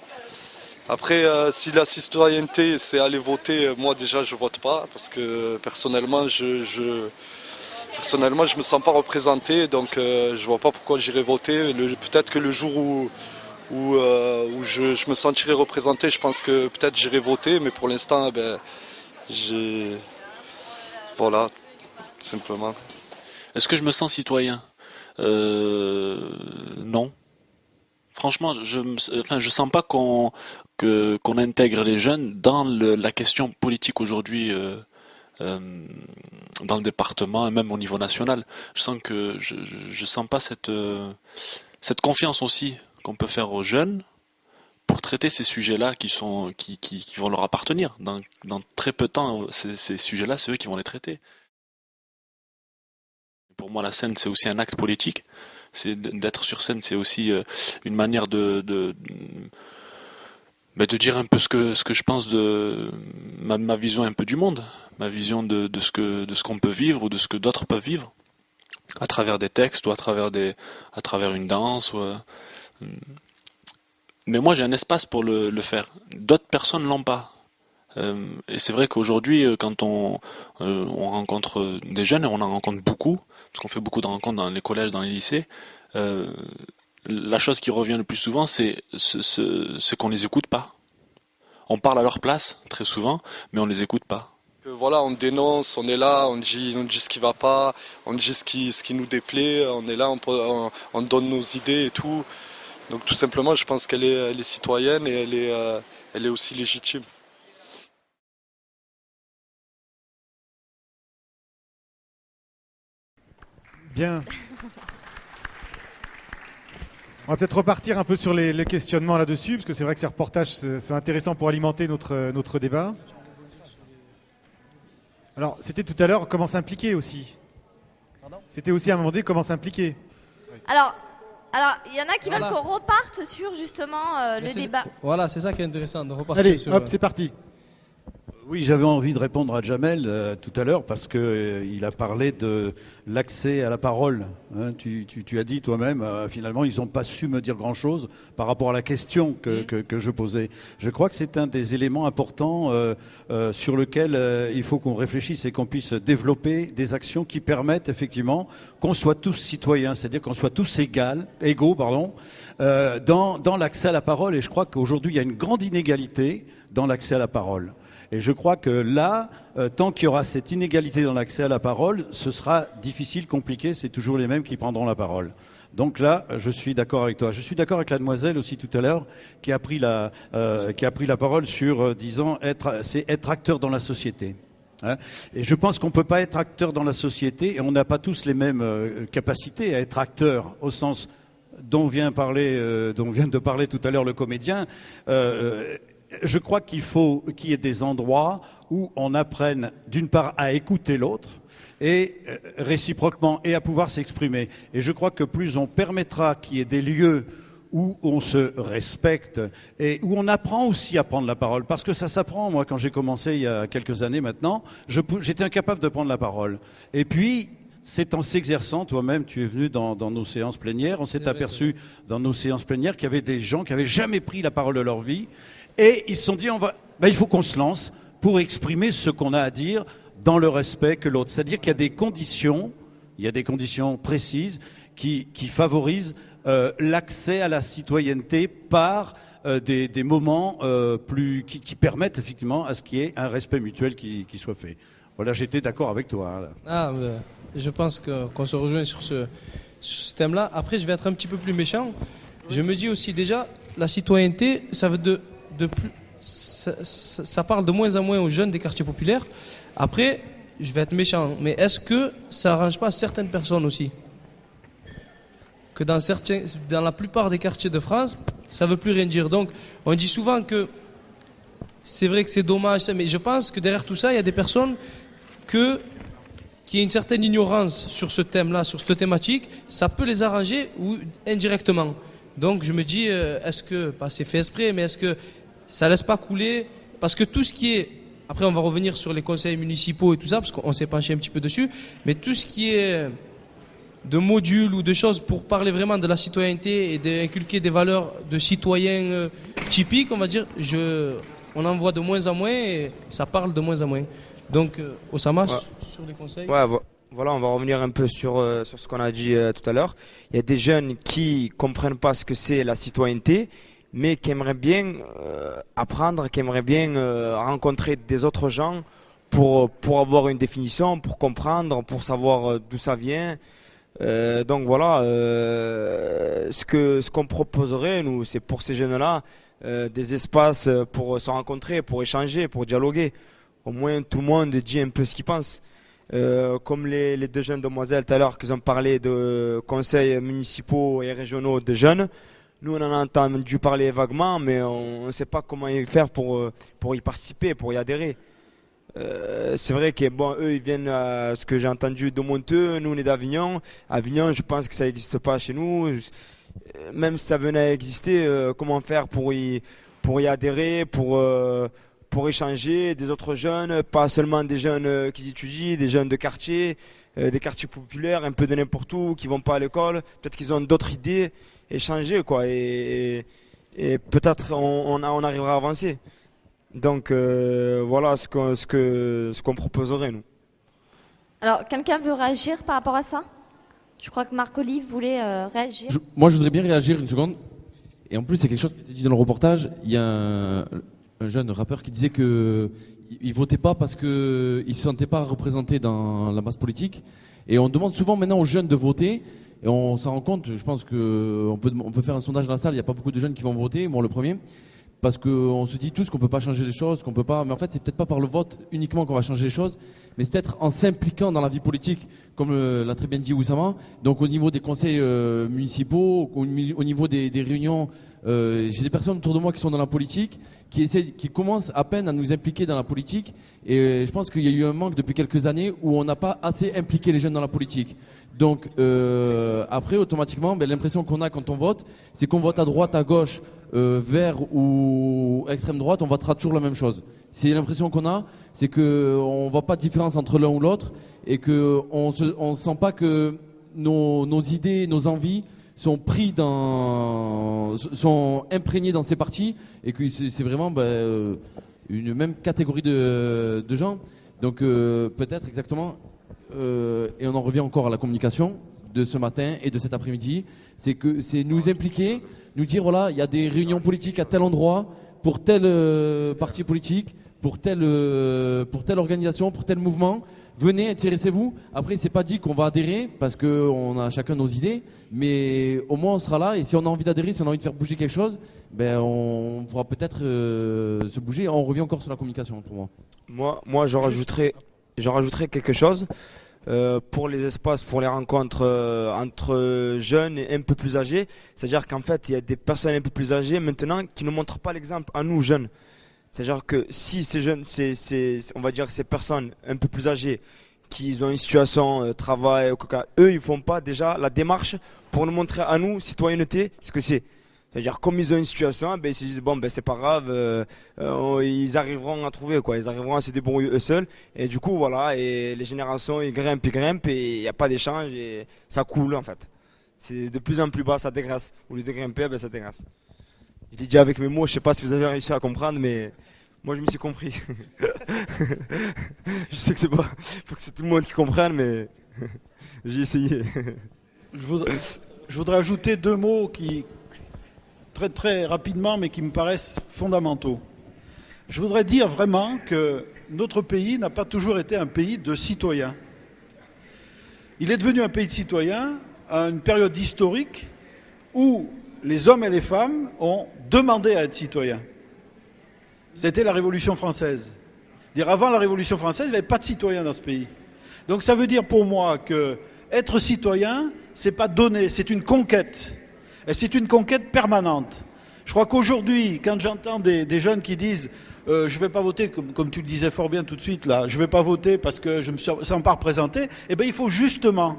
Après, si la citoyenneté c'est aller voter, moi déjà je vote pas, parce que personnellement je me sens pas représenté, donc je vois pas pourquoi j'irai voter. Peut-être que le jour où je me sentirai représenté, je pense que peut-être j'irai voter, mais pour l'instant, voilà, simplement. Est-ce que je me sens citoyen? Non. Franchement, je sens pas qu'on intègre les jeunes dans la question politique aujourd'hui dans le département et même au niveau national. Je sens que je sens pas cette confiance aussi qu'on peut faire aux jeunes pour traiter ces sujets-là qui vont leur appartenir. Dans très peu de temps, ces sujets-là, c'est eux qui vont les traiter. Pour moi, la scène, c'est aussi un acte politique. D'être sur scène, c'est aussi une manière de dire un peu ce que je pense de ma vision un peu du monde, ma vision de ce qu'on peut vivre ou de ce que d'autres peuvent vivre, à travers des textes ou à travers une danse. Mais moi, j'ai un espace pour le faire. D'autres personnes l'ont pas. Et c'est vrai qu'aujourd'hui, quand on rencontre des jeunes, et on en rencontre beaucoup, parce qu'on fait beaucoup de rencontres dans les collèges, dans les lycées, la chose qui revient le plus souvent, c'est qu'on les écoute pas. On parle à leur place, très souvent, mais on les écoute pas. Voilà, on dénonce, on est là, on dit ce qui va pas, on dit ce qui nous déplaît, on est là, on donne nos idées et tout. Donc tout simplement, je pense qu'elle est citoyenne et elle est aussi légitime. Bien. On va peut-être repartir un peu sur les questionnements là-dessus, parce que c'est vrai que ces reportages, c'est intéressant pour alimenter notre débat. Alors, c'était tout à l'heure comment s'impliquer aussi. C'était aussi à un moment donné comment s'impliquer. Alors, il y en a qui veulent qu'on reparte sur justement le débat. Voilà, c'est ça qui est intéressant, de repartir Allez, sur... hop, c'est parti. Oui, j'avais envie de répondre à Jamel tout à l'heure parce qu'il a parlé de l'accès à la parole. Hein, tu as dit toi-même, finalement, ils n'ont pas su me dire grand-chose par rapport à la question que je posais. Je crois que c'est un des éléments importants sur lequel il faut qu'on réfléchisse et qu'on puisse développer des actions qui permettent effectivement qu'on soit tous citoyens, c'est-à-dire qu'on soit tous égaux, dans l'accès à la parole. Et je crois qu'aujourd'hui, il y a une grande inégalité dans l'accès à la parole. Et je crois que là, tant qu'il y aura cette inégalité dans l'accès à la parole, ce sera difficile, compliqué, c'est toujours les mêmes qui prendront la parole. Donc là, je suis d'accord avec toi. Je suis d'accord avec la demoiselle aussi tout à l'heure, qui a pris la parole sur disant c'est être acteur dans la société. Hein, et je pense qu'on ne peut pas être acteur dans la société et on n'a pas tous les mêmes capacités à être acteur au sens dont vient de parler tout à l'heure le comédien. Je crois qu'il faut qu'il y ait des endroits où on apprenne d'une part à écouter l'autre et réciproquement et à pouvoir s'exprimer. Et je crois que plus on permettra qu'il y ait des lieux où on se respecte et où on apprend aussi à prendre la parole. Parce que ça s'apprend. Moi, quand j'ai commencé il y a quelques années maintenant, j'étais incapable de prendre la parole. Et puis, c'est en s'exerçant, toi-même, tu es venu dans nos séances plénières, on s'est aperçu dans nos séances plénières qu'il y avait des gens qui n'avaient jamais pris la parole de leur vie. Et ils se sont dit, il faut qu'on se lance pour exprimer ce qu'on a à dire dans le respect que l'autre. C'est-à-dire qu'il y a des conditions, précises qui favorisent l'accès à la citoyenneté par des moments qui permettent effectivement à ce qu'il y ait un respect mutuel qui soit fait. Voilà, j'étais d'accord avec toi. Hein, je pense qu'on se rejoint sur ce thème-là. Après, je vais être un petit peu plus méchant. Je me dis aussi déjà, la citoyenneté, ça veut ça parle de moins en moins aux jeunes des quartiers populaires. Après, je vais être méchant, mais est-ce que ça arrange pas certaines personnes aussi? Que dans la plupart des quartiers de France, ça veut plus rien dire. Donc, on dit souvent que c'est vrai que c'est dommage, mais je pense que derrière tout ça, il y a des personnes qui aient une certaine ignorance sur ce thème-là, sur cette thématique, ça peut les arranger ou indirectement. Donc je me dis, est-ce que, pas c'est fait exprès, mais est-ce que ça laisse pas couler? Parce que tout ce qui est, après on va revenir sur les conseils municipaux et tout ça, parce qu'on s'est penché un petit peu dessus, mais tout ce qui est de modules ou de choses pour parler vraiment de la citoyenneté et d'inculquer des valeurs de citoyens typiques, on va dire, on en voit de moins en moins et ça parle de moins en moins. Donc, Oussama, sur les conseils. Voilà, on va revenir un peu sur ce qu'on a dit tout à l'heure. Il y a des jeunes qui comprennent pas ce que c'est la citoyenneté, mais qui aimeraient bien apprendre, qui aimeraient bien rencontrer des autres gens pour avoir une définition, pour comprendre, pour savoir d'où ça vient. Donc voilà, ce qu'on proposerait, nous, c'est pour ces jeunes-là des espaces pour se rencontrer, pour échanger, pour dialoguer. Au moins, tout le monde dit un peu ce qu'il pense. Comme les deux jeunes demoiselles tout à l'heure qui ont parlé de conseils municipaux et régionaux de jeunes, nous on en a entendu parler vaguement, mais on ne sait pas comment y faire pour y participer, pour y adhérer. C'est vrai que bon, eux ils viennent à ce que j'ai entendu de Monteux, nous on est d'Avignon. Avignon, je pense que ça n'existe pas chez nous. Même si ça venait à exister, comment faire pour y adhérer, pour échanger des autres jeunes, pas seulement des jeunes qui étudient, des jeunes de quartier, des quartiers populaires, un peu de n'importe où, qui vont pas à l'école, peut-être qu'ils ont d'autres idées, échanger quoi, et peut-être on arrivera à avancer. Donc voilà ce qu'on proposerait nous. Alors, quelqu'un veut réagir par rapport à ça? Je crois que Marc-Olive voulait réagir. Moi, je voudrais bien réagir une seconde. Et en plus, c'est quelque chose qui a été dit dans le reportage. Il y a un jeune rappeur qui disait qu'il ne votait pas parce qu'il ne se sentait pas représenté dans la masse politique. Et on demande souvent maintenant aux jeunes de voter. Et on s'en rend compte, je pense qu'on peut faire un sondage dans la salle, il n'y a pas beaucoup de jeunes qui vont voter, moi le premier. Parce qu'on se dit tous qu'on ne peut pas changer les choses, qu'on peut pas. Mais en fait, c'est peut-être pas par le vote uniquement qu'on va changer les choses, mais c'est peut-être en s'impliquant dans la vie politique, comme l'a très bien dit Oussama. Donc au niveau des conseils municipaux, au niveau des réunions, j'ai des personnes autour de moi qui sont dans la politique, qui commencent à peine à nous impliquer dans la politique. Et je pense qu'il y a eu un manque depuis quelques années où on n'a pas assez impliqué les jeunes dans la politique. Donc après, automatiquement, l'impression qu'on a quand on vote, c'est qu'on vote à droite, à gauche, vert ou extrême droite, on votera toujours la même chose. C'est l'impression qu'on a, c'est qu'on ne voit pas de différence entre l'un ou l'autre et qu'on ne sent pas que nos idées, nos envies sont imprégnés dans ces partis et que c'est vraiment une même catégorie de gens. Donc peut-être exactement, et on en revient encore à la communication de ce matin et de cet après-midi, c'est nous impliquer, nous dire voilà, il y a des réunions politiques à tel endroit, pour tel parti politique, pour telle organisation, pour tel mouvement. Venez, intéressez-vous. Après, c'est pas dit qu'on va adhérer parce qu'on a chacun nos idées, mais au moins on sera là. Et si on a envie d'adhérer, si on a envie de faire bouger quelque chose, on pourra peut-être se bouger. On revient encore sur la communication pour moi. Moi, je rajouterais quelque chose. Pour les espaces, pour les rencontres entre jeunes et un peu plus âgés, c'est-à-dire qu'en fait il y a des personnes un peu plus âgées maintenant qui ne montrent pas l'exemple à nous jeunes. C'est-à-dire que si ces jeunes, on va dire ces personnes un peu plus âgées qui ont une situation travail, eux ils font pas déjà la démarche pour nous montrer à nous citoyenneté ce que c'est. C'est-à-dire comme ils ont une situation, ils se disent bon c'est pas grave, ils arriveront à trouver quoi, ils arriveront à se débrouiller eux seuls et du coup voilà, et les générations ils grimpent et il n'y a pas d'échange et ça coule en fait. C'est de plus en plus bas, ça dégraisse. Au lieu de grimper, ça dégraisse. Je l'ai dit avec mes mots, je sais pas si vous avez réussi à comprendre, mais moi je m'y suis compris. Je sais que c'est pas, faut que c'est tout le monde qui comprenne, mais j'ai essayé. Je voudrais ajouter deux mots qui très très rapidement, mais qui me paraissent fondamentaux. Je voudrais dire vraiment que notre pays n'a pas toujours été un pays de citoyens. Il est devenu un pays de citoyens à une période historique où les hommes et les femmes ont demandé à être citoyens. C'était la Révolution française. Avant la Révolution française, il n'y avait pas de citoyens dans ce pays. Donc ça veut dire pour moi que être citoyen, c'est pas donner, c'est une conquête. Et c'est une conquête permanente. Je crois qu'aujourd'hui, quand j'entends des jeunes qui disent je ne vais pas voter, comme tu le disais fort bien tout de suite, là, je ne vais pas voter parce que je ne me sens pas représenté, eh bien, il faut justement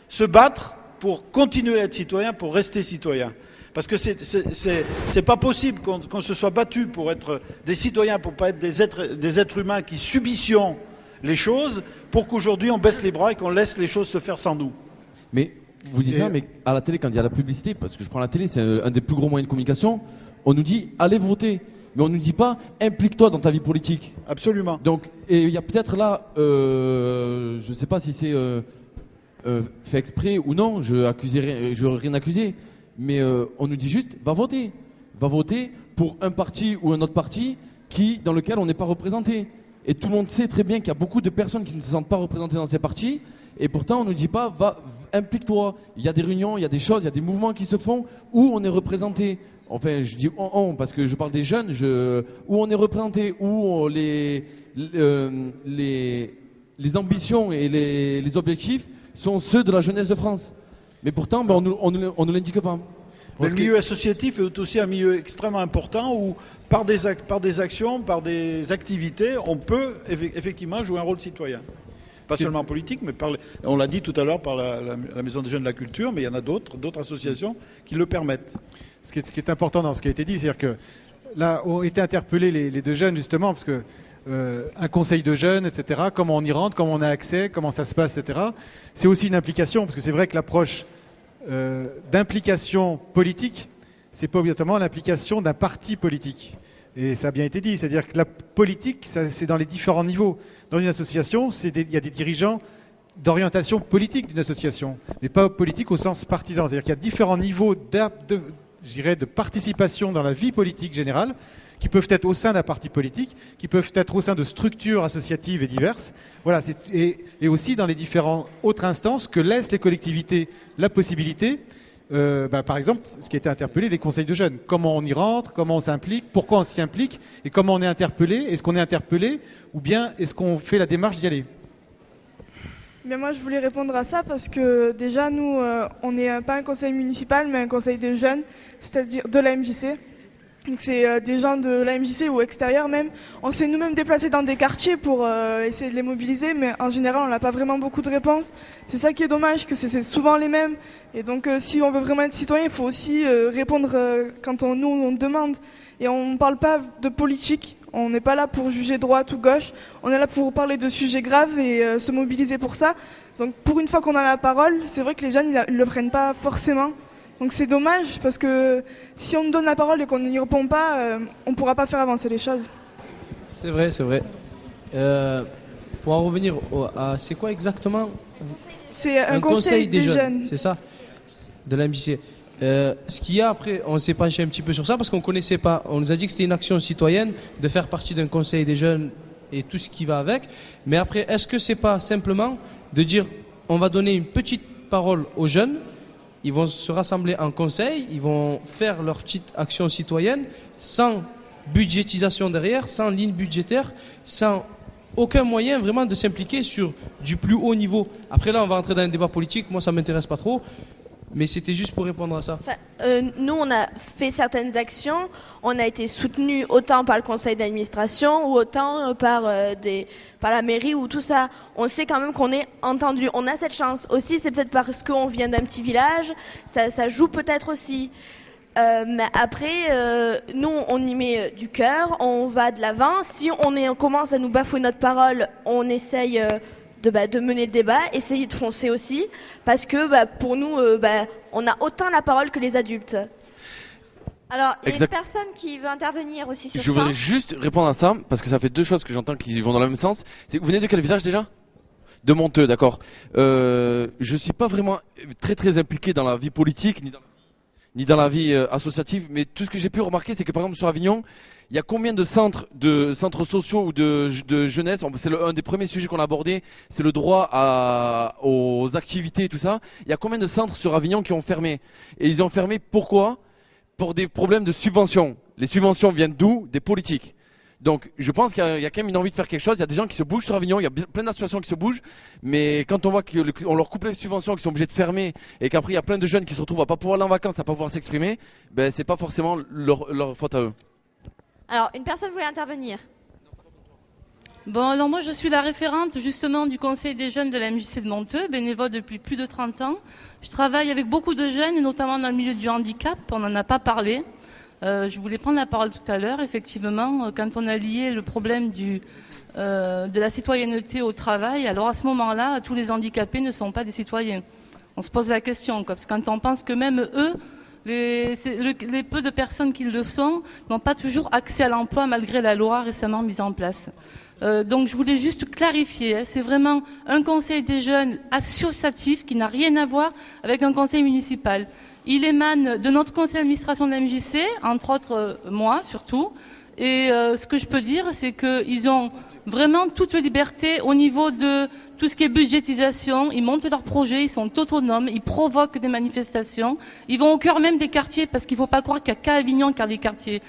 se battre pour continuer à être citoyen, pour rester citoyen. Parce que c'est pas possible qu'on se soit battu pour être des citoyens, pour ne pas être des êtres humains qui subissions les choses, pour qu'aujourd'hui on baisse les bras et qu'on laisse les choses se faire sans nous. Mais vous dites ça, mais à la télé, quand il y a la publicité, parce que je prends la télé, c'est un des plus gros moyens de communication, on nous dit allez voter, mais on nous dit pas implique-toi dans ta vie politique. Absolument. Donc, et il y a peut-être là, je sais pas si c'est fait exprès ou non, je veux rien accuser, mais on nous dit juste va voter pour un parti ou un autre parti dans lequel on n'est pas représenté. Et tout le monde sait très bien qu'il y a beaucoup de personnes qui ne se sentent pas représentées dans ces partis. Et pourtant, on ne nous dit pas, implique-toi. Il y a des réunions, il y a des choses, il y a des mouvements qui se font où on est représenté. Enfin, je dis on parce que je parle des jeunes, où on est représenté, où les ambitions et les objectifs sont ceux de la jeunesse de France. Mais pourtant, on ne nous l'indique pas. Mais le milieu associatif est aussi un milieu extrêmement important où, par des actions, par des activités, on peut effectivement jouer un rôle citoyen. Pas seulement politique, mais on l'a dit tout à l'heure par la Maison des Jeunes de la Culture, mais il y en a d'autres associations qui le permettent. Ce qui est important dans ce qui a été dit, c'est-à-dire que là ont été interpellés les deux jeunes justement, parce que un conseil de jeunes, etc., comment on y rentre, comment on a accès, comment ça se passe, etc. C'est aussi une implication, parce que c'est vrai que l'approche d'implication politique, c'est pas obligatoirement l'implication d'un parti politique. Et ça a bien été dit, c'est-à-dire que la politique, c'est dans les différents niveaux. Dans une association, il y a des dirigeants d'orientation politique d'une association, mais pas politique au sens partisan. C'est-à-dire qu'il y a différents niveaux de participation dans la vie politique générale, qui peuvent être au sein d'un parti politique, qui peuvent être au sein de structures associatives et diverses, voilà, et aussi dans les différentes autres instances que laissent les collectivités la possibilité, par exemple, ce qui a été interpellé, les conseils de jeunes. Comment on y rentre, comment on s'implique, pourquoi on s'y implique, et comment on est interpellé, est-ce qu'on est interpellé, ou bien est-ce qu'on fait la démarche d'y aller? Mais moi, je voulais répondre à ça parce que déjà, nous, on n'est pas un conseil municipal, mais un conseil des jeunes, c'est-à-dire de la MJC. Donc c'est des gens de la MJC ou extérieurs même. On s'est nous-mêmes déplacés dans des quartiers pour essayer de les mobiliser, mais en général, on n'a pas vraiment beaucoup de réponses. C'est ça qui est dommage, que c'est souvent les mêmes. Et donc, si on veut vraiment être citoyen, il faut aussi répondre quand on demande. Et on ne parle pas de politique. On n'est pas là pour juger droite ou gauche. On est là pour parler de sujets graves et se mobiliser pour ça. Donc, pour une fois qu'on a la parole, c'est vrai que les jeunes, ils ne le prennent pas forcément. Donc c'est dommage parce que si on nous donne la parole et qu'on n'y répond pas, on ne pourra pas faire avancer les choses. C'est vrai, c'est vrai. Pour en revenir à... C'est quoi exactement? C'est un conseil des jeunes. C'est ça? De la MJC. Ce qu'il y a après, on s'est penché un petit peu sur ça parce qu'on ne connaissait pas. On nous a dit que c'était une action citoyenne de faire partie d'un conseil des jeunes et tout ce qui va avec. Mais après, est-ce que c'est pas simplement de dire on va donner une petite parole aux jeunes? Ils vont se rassembler en conseil, ils vont faire leur petite action citoyenne sans budgétisation derrière, sans ligne budgétaire, sans aucun moyen vraiment de s'impliquer sur du plus haut niveau. Après là, on va rentrer dans un débat politique, moi ça ne m'intéresse pas trop, mais c'était juste pour répondre à ça. Enfin, nous, on a fait certaines actions, on a été soutenus autant par le conseil d'administration ou autant par la mairie ou tout ça. On sait quand même qu'on est entendu. On a cette chance aussi, c'est peut-être parce qu'on vient d'un petit village, ça joue peut-être aussi. Mais après, nous, on y met du cœur, on va de l'avant. Si on commence à nous bafouer notre parole, on essaye... de mener le débat, essayer de foncer aussi, parce que pour nous, on a autant la parole que les adultes. Alors, il y a une personne qui veut intervenir aussi sur ça. Je voudrais juste répondre à ça, parce que ça fait deux choses que j'entends qui vont dans le même sens. Vous venez de quel village déjà? De Monteux, d'accord. Je suis pas vraiment très impliqué dans la vie politique, ni dans la vie associative, mais tout ce que j'ai pu remarquer, c'est que par exemple sur Avignon, il y a combien de centres sociaux ou de jeunesse? C'est un des premiers sujets qu'on a abordé, c'est le droit aux activités et tout ça. Il y a combien de centres sur Avignon qui ont fermé? Et ils ont fermé pourquoi? Pour des problèmes de subventions. Les subventions viennent d'où? Des politiques. Donc je pense qu'il y a quand même une envie de faire quelque chose. Il y a des gens qui se bougent sur Avignon, il y a plein d'associations qui se bougent, mais quand on voit qu'on leur coupe les subventions, qu'ils sont obligés de fermer, et qu'après il y a plein de jeunes qui se retrouvent à pas pouvoir aller en vacances, à pas pouvoir s'exprimer, ben c'est pas forcément leur faute à eux. Alors, une personne voulait intervenir. Bon, alors moi je suis la référente justement du conseil des jeunes de la MJC de Monteux, bénévole depuis plus de 30 ans. Je travaille avec beaucoup de jeunes, et notamment dans le milieu du handicap, on n'en a pas parlé. Je voulais prendre la parole tout à l'heure, effectivement, quand on a lié le problème de la citoyenneté au travail, alors à ce moment-là, tous les handicapés ne sont pas des citoyens. On se pose la question, parce que quand on pense que même eux, les peu de personnes qui le sont n'ont pas toujours accès à l'emploi malgré la loi récemment mise en place. Donc je voulais juste clarifier, c'est vraiment un conseil des jeunes associatif qui n'a rien à voir avec un conseil municipal. Il émane de notre conseil d'administration de la MJC, entre autres moi surtout, et ce que je peux dire c'est qu'ils ont vraiment toute liberté au niveau de tout ce qui est budgétisation, ils montent leurs projets, ils sont autonomes, ils provoquent des manifestations, ils vont au cœur même des quartiers, parce qu'il ne faut pas croire qu'il n'y a qu'à Avignon car les quartiers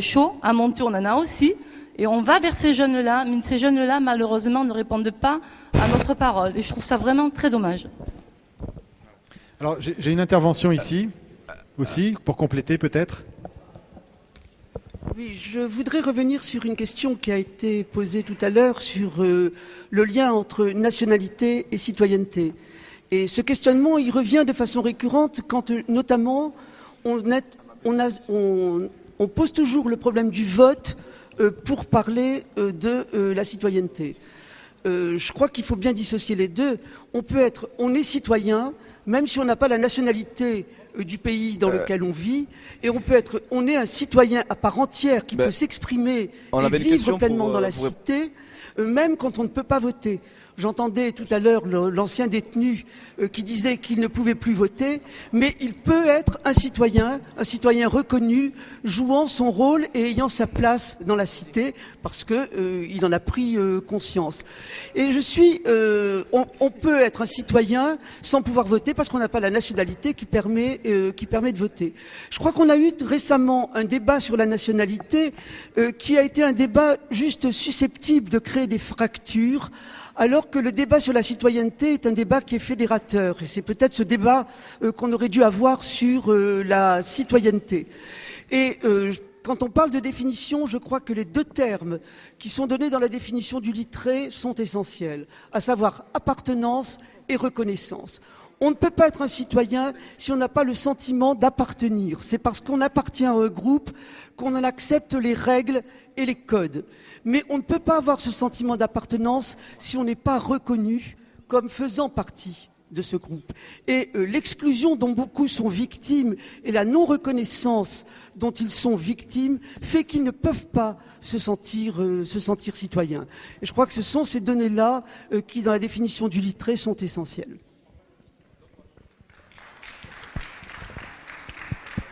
chauds, à Monteux on en a aussi, et on va vers ces jeunes-là, mais ces jeunes-là malheureusement ne répondent pas à notre parole, et je trouve ça vraiment très dommage. Alors j'ai une intervention ici. aussi, pour compléter peut-être. Oui, je voudrais revenir sur une question qui a été posée tout à l'heure sur le lien entre nationalité et citoyenneté. Et ce questionnement, il revient de façon récurrente quand, notamment, on pose toujours le problème du vote pour parler de la citoyenneté. Je crois qu'il faut bien dissocier les deux. On est citoyen, même si on n'a pas la nationalité du pays dans lequel on vit, et on est un citoyen à part entière qui peut s'exprimer et vivre pleinement dans la cité, même quand on ne peut pas voter. J'entendais tout à l'heure l'ancien détenu qui disait qu'il ne pouvait plus voter, mais il peut être un citoyen reconnu, jouant son rôle et ayant sa place dans la cité, parce qu'il en a pris conscience. Et on peut être un citoyen sans pouvoir voter parce qu'on n'a pas la nationalité qui permet de voter. Je crois qu'on a eu récemment un débat sur la nationalité qui a été un débat juste susceptible de créer des fractures, alors que le débat sur la citoyenneté est un débat qui est fédérateur. Et c'est peut-être ce débat qu'on aurait dû avoir sur la citoyenneté. Et quand on parle de définition, je crois que les deux termes qui sont donnés dans la définition du Littré sont essentiels, à savoir appartenance et reconnaissance. On ne peut pas être un citoyen si on n'a pas le sentiment d'appartenir. C'est parce qu'on appartient à un groupe qu'on en accepte les règles et les codes. Mais on ne peut pas avoir ce sentiment d'appartenance si on n'est pas reconnu comme faisant partie de ce groupe. Et l'exclusion dont beaucoup sont victimes et la non-reconnaissance dont ils sont victimes fait qu'ils ne peuvent pas se sentir citoyens. Et je crois que ce sont ces données-là qui, dans la définition du Littré, sont essentielles.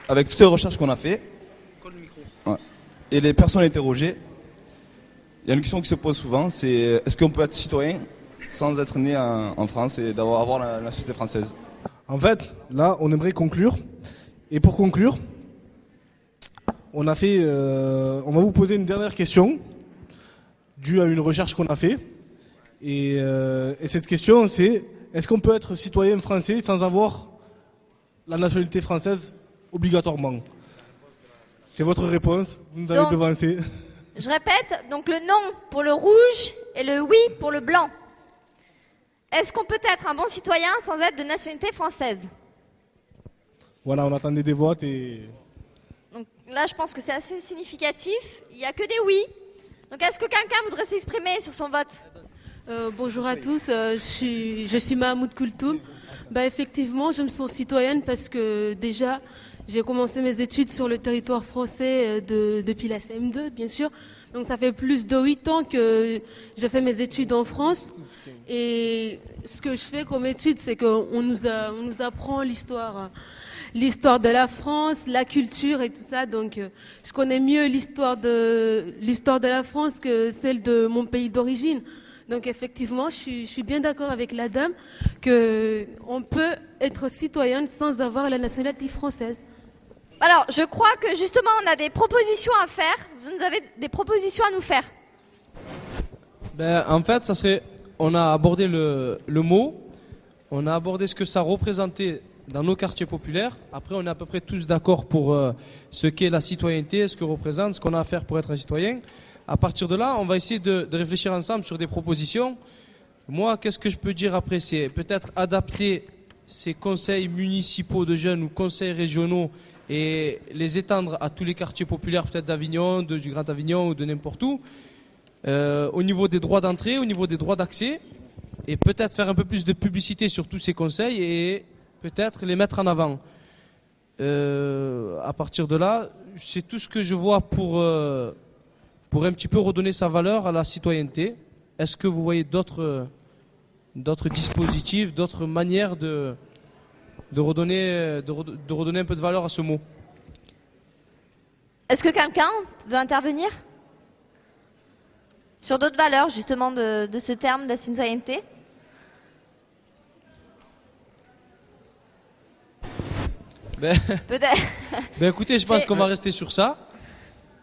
Avec toutes les recherches qu'on a fait, et les personnes interrogées, il y a une question qui se pose souvent, c'est est-ce qu'on peut être citoyen sans être né en France et avoir la nationalité française? En fait, là, on aimerait conclure. Et pour conclure, on va vous poser une dernière question due à une recherche qu'on a fait. Et cette question, c'est est-ce qu'on peut être citoyen français sans avoir la nationalité française obligatoirement? C'est votre réponse, vous nous avez devancé. Je répète, donc le non pour le rouge et le oui pour le blanc. Est-ce qu'on peut être un bon citoyen sans être de nationalité française? Voilà, on attendait des votes et... Donc là, je pense que c'est assez significatif. Il n'y a que des oui. Donc est-ce que quelqu'un voudrait s'exprimer sur son vote? Bonjour à tous, je suis Mahmoud Koultoum. Effectivement, je me sens citoyenne parce que déjà, j'ai commencé mes études sur le territoire français depuis la CM2, bien sûr. Donc ça fait plus de 8 ans que je fais mes études en France. Et ce que je fais comme étude, c'est qu'on nous apprend l'histoire de la France, la culture et tout ça. Donc je connais mieux l'histoire de la France que celle de mon pays d'origine. Donc effectivement, je suis bien d'accord avec la dame qu'on peut être citoyenne sans avoir la nationalité française. Alors, je crois que justement, on a des propositions à faire. Vous avez des propositions à nous faire. En fait, on a abordé le mot, on a abordé ce que ça représentait dans nos quartiers populaires. Après, on est à peu près tous d'accord pour ce qu'est la citoyenneté, ce que représente, ce qu'on a à faire pour être un citoyen. À partir de là, on va essayer de réfléchir ensemble sur des propositions. Moi, qu'est-ce que je peux dire après? C'est peut-être adapter ces conseils municipaux de jeunes ou conseils régionaux et les étendre à tous les quartiers populaires, peut-être d'Avignon, du Grand Avignon ou de n'importe où, au niveau des droits d'entrée, au niveau des droits d'accès, et peut-être faire un peu plus de publicité sur tous ces conseils et peut-être les mettre en avant. À partir de là, c'est tout ce que je vois pour un petit peu redonner sa valeur à la citoyenneté. Est-ce que vous voyez d'autres dispositifs, d'autres manières de redonner un peu de valeur à ce mot? Est-ce que quelqu'un veut intervenir sur d'autres valeurs justement de ce terme de la citoyenneté? Peut-être. Écoutez, je pense qu'on va rester sur ça.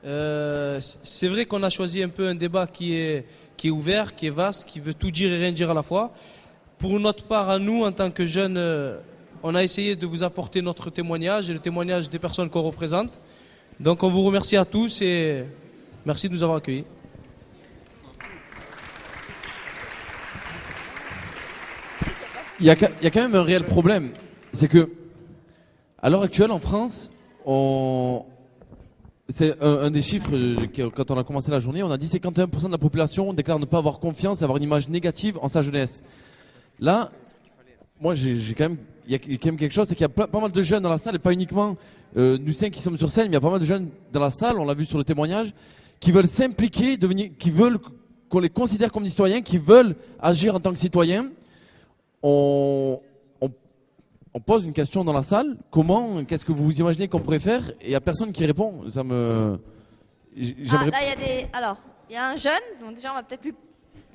C'est vrai qu'on a choisi un peu un débat qui est ouvert, qui est vaste, qui veut tout dire et rien dire à la fois. Pour notre part, à nous, en tant que jeunes on a essayé de vous apporter notre témoignage et le témoignage des personnes qu'on représente. Donc on vous remercie à tous et merci de nous avoir accueillis. Il y a quand même un réel problème. C'est que, à l'heure actuelle, en France, c'est un des chiffres, quand on a commencé la journée, on a dit 51% de la population déclare ne pas avoir confiance et avoir une image négative en sa jeunesse. Là, moi, il y a quand même quelque chose, c'est qu'il y a pas mal de jeunes dans la salle, et pas uniquement nous 5 qui sommes sur scène, mais il y a pas mal de jeunes dans la salle, on l'a vu sur le témoignage, qui veulent s'impliquer, qui veulent qu'on les considère comme des citoyens, qui veulent agir en tant que citoyens. On pose une question dans la salle. Qu'est-ce que vous imaginez qu'on pourrait faire? Et il n'y a personne qui répond. Ça me. Là, il y a un jeune, donc déjà, on va peut-être lui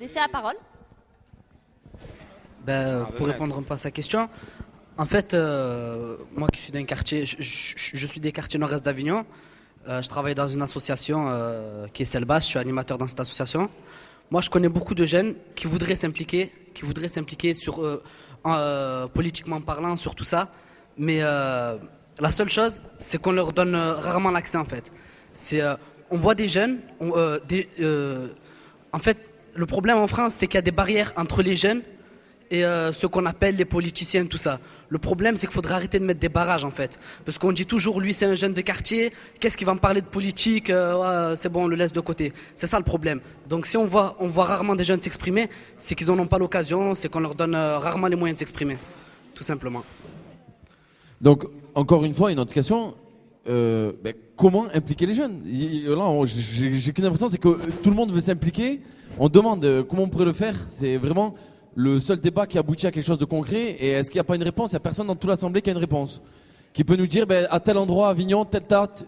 laisser la parole. Pour répondre un peu à sa question, en fait, moi qui suis d'un quartier, je suis des quartiers nord-est d'Avignon. Je travaille dans une association qui est Selbas. Je suis animateur dans cette association. Moi, je connais beaucoup de jeunes qui voudraient s'impliquer sur, politiquement parlant, sur tout ça. Mais la seule chose, c'est qu'on leur donne rarement l'accès, en fait. On voit des jeunes. En fait, le problème en France, c'est qu'il y a des barrières entre les jeunes et ce qu'on appelle les politiciens, tout ça. Le problème, c'est qu'il faudrait arrêter de mettre des barrages, en fait. Parce qu'on dit toujours, lui, c'est un jeune de quartier, qu'est-ce qu'il va me parler de politique, c'est bon, on le laisse de côté. C'est ça le problème. Donc si on voit rarement des jeunes s'exprimer, c'est qu'ils n'en ont pas l'occasion, c'est qu'on leur donne rarement les moyens de s'exprimer, tout simplement. Donc, encore une fois, une autre question, comment impliquer les jeunes? Là, j'ai qu'une impression, c'est que tout le monde veut s'impliquer, on demande comment on pourrait le faire, c'est vraiment le seul débat qui aboutit à quelque chose de concret. Et est-ce qu'il n'y a pas une réponse? Il n'y a personne dans toute l'Assemblée qui a une réponse. Qui peut nous dire, à tel endroit, Avignon, telle date,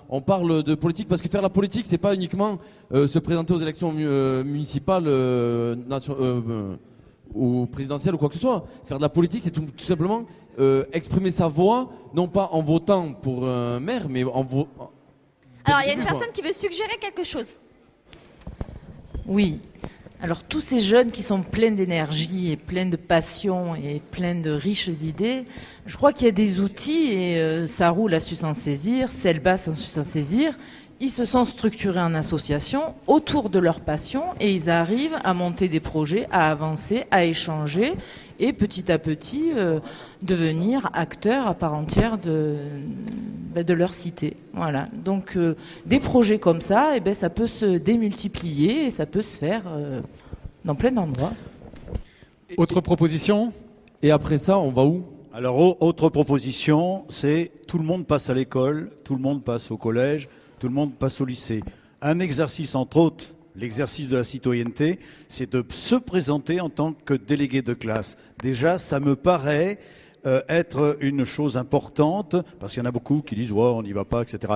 on parle de politique. Parce que faire la politique, c'est pas uniquement se présenter aux élections municipales ou présidentielles ou quoi que ce soit. Faire de la politique, c'est tout simplement exprimer sa voix, non pas en votant pour un maire, mais en votant... Alors, il y a une personne qui veut suggérer quelque chose. Oui. Alors tous ces jeunes qui sont pleins d'énergie et pleins de passion et pleins de riches idées, je crois qu'il y a des outils et Saroul a su s'en saisir, Selbas a su s'en saisir. Ils se sont structurés en association autour de leur passion et ils arrivent à monter des projets, à avancer, à échanger et petit à petit devenir acteurs à part entière de leur cité. Voilà. Donc des projets comme ça, ça peut se démultiplier et ça peut se faire dans plein d'endroits. Autre proposition? Et après ça, on va où? Alors, autre proposition, c'est tout le monde passe à l'école, tout le monde passe au collège, tout le monde passe au lycée. Un exercice, entre autres, l'exercice de la citoyenneté, c'est de se présenter en tant que délégué de classe. Déjà, ça me paraît être une chose importante, parce qu'il y en a beaucoup qui disent on n'y va pas, etc.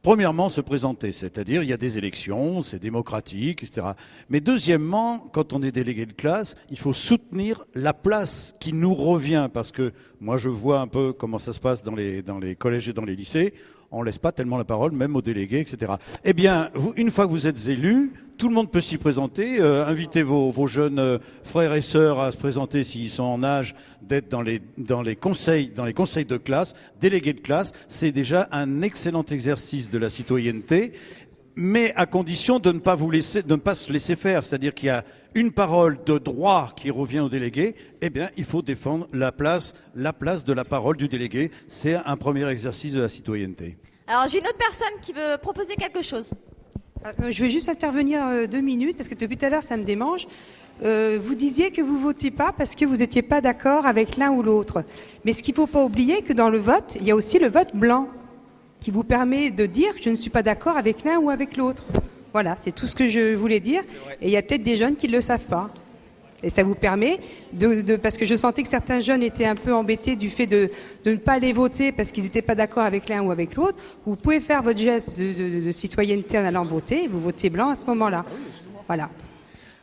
Premièrement, se présenter, c'est-à-dire il y a des élections, c'est démocratique, etc. Mais deuxièmement, quand on est délégué de classe, il faut soutenir la place qui nous revient, parce que moi je vois un peu comment ça se passe dans les collèges et dans les lycées. On ne laisse pas tellement la parole, même aux délégués, etc. Eh bien, une fois que vous êtes élu, tout le monde peut s'y présenter. Invitez vos jeunes frères et sœurs à se présenter s'ils sont en âge d'être dans les conseils de classe, délégués de classe. C'est déjà un excellent exercice de la citoyenneté, mais à condition de ne pas se laisser faire. C'est-à-dire qu'il y a une parole de droit qui revient au délégué. Eh bien, il faut défendre la place de la parole du délégué. C'est un premier exercice de la citoyenneté. Alors, j'ai une autre personne qui veut proposer quelque chose. Je vais juste intervenir 2 minutes parce que depuis tout à l'heure ça me démange. Vous disiez que vous ne votiez pas parce que vous n'étiez pas d'accord avec l'un ou l'autre. Mais ce qu'il ne faut pas oublier, que dans le vote, il y a aussi le vote blanc qui vous permet de dire que je ne suis pas d'accord avec l'un ou avec l'autre. Voilà, c'est tout ce que je voulais dire. Et il y a peut-être des jeunes qui ne le savent pas. Et ça vous permet parce que je sentais que certains jeunes étaient un peu embêtés du fait de ne pas aller voter parce qu'ils n'étaient pas d'accord avec l'un ou avec l'autre. Vous pouvez faire votre geste de citoyenneté en allant voter, et vous votez blanc à ce moment-là. Voilà.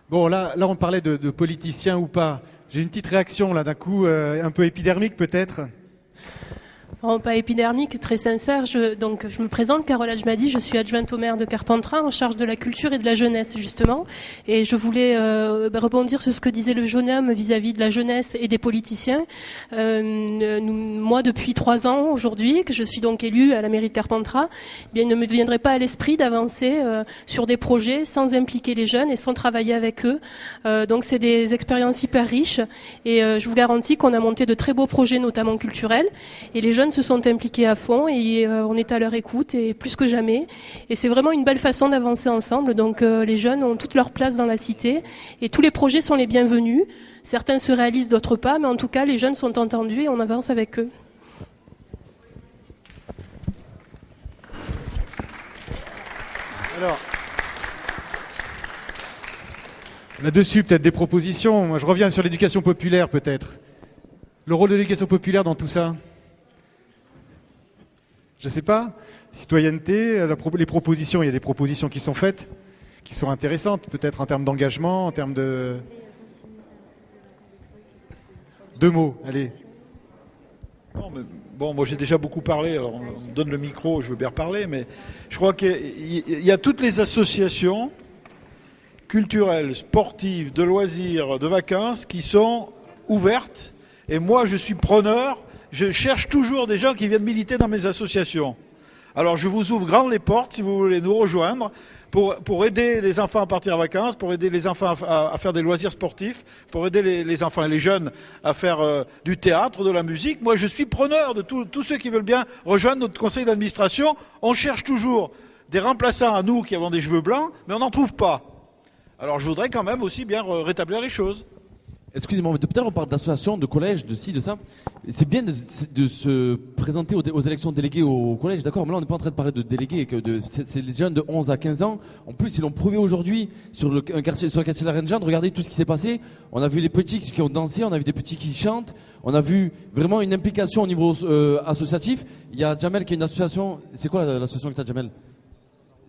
Bon, là on parlait de politiciens ou pas. J'ai une petite réaction là d'un coup, un peu épidermique peut-être. pas épidermique, très sincère. Je me présente, Carole Ajmadi, je suis adjointe au maire de Carpentras en charge de la culture et de la jeunesse justement. Et je voulais rebondir sur ce que disait le jeune homme vis-à-vis de la jeunesse et des politiciens. Moi, depuis 3 ans aujourd'hui, que je suis donc élue à la mairie de Carpentras, eh bien, il ne me viendrait pas à l'esprit d'avancer sur des projets sans impliquer les jeunes et sans travailler avec eux. Donc c'est des expériences hyper riches et je vous garantis qu'on a monté de très beaux projets, notamment culturels. Et les jeunes se sont impliqués à fond et on est à leur écoute et plus que jamais. Et c'est vraiment une belle façon d'avancer ensemble. Donc les jeunes ont toute leur place dans la cité et tous les projets sont les bienvenus. Certains se réalisent, d'autres pas, mais en tout cas les jeunes sont entendus et on avance avec eux. Alors, là-dessus, peut-être des propositions. Moi, je reviens sur l'éducation populaire, peut-être. Le rôle de l'éducation populaire dans tout ça? Je ne sais pas. Citoyenneté, les propositions, il y a des propositions qui sont faites, qui sont intéressantes, peut-être en termes d'engagement, en termes de... 2 mots, allez. Non, mais bon, moi j'ai déjà beaucoup parlé, alors on me donne le micro, je veux bien reparler, mais je crois qu'il y a toutes les associations culturelles, sportives, de loisirs, de vacances qui sont ouvertes. Et moi je suis preneur, je cherche toujours des gens qui viennent militer dans mes associations. Alors je vous ouvre grand les portes si vous voulez nous rejoindre pour aider les enfants à partir en vacances, pour aider les enfants à faire des loisirs sportifs, pour aider les enfants et les jeunes à faire du théâtre, de la musique. Moi je suis preneur de tous ceux qui veulent bien rejoindre notre conseil d'administration. On cherche toujours des remplaçants à nous qui avons des cheveux blancs, mais on n'en trouve pas. Alors je voudrais quand même aussi bien rétablir les choses. Excusez-moi, mais depuis tout à l'heure, on parle d'associations, de collèges, de ci, de ça. C'est bien de se présenter aux élections de délégués au collège, d'accord, mais là on n'est pas en train de parler de délégués, c'est les jeunes de 11 à 15 ans. En plus, ils l'ont prouvé aujourd'hui sur le quartier de la Reine Jeanne. Regardez tout ce qui s'est passé. On a vu les petits qui ont dansé, on a vu des petits qui chantent, on a vu vraiment une implication au niveau associatif. Il y a Jamel qui a une association. C'est quoi l'association que tu as, Jamel?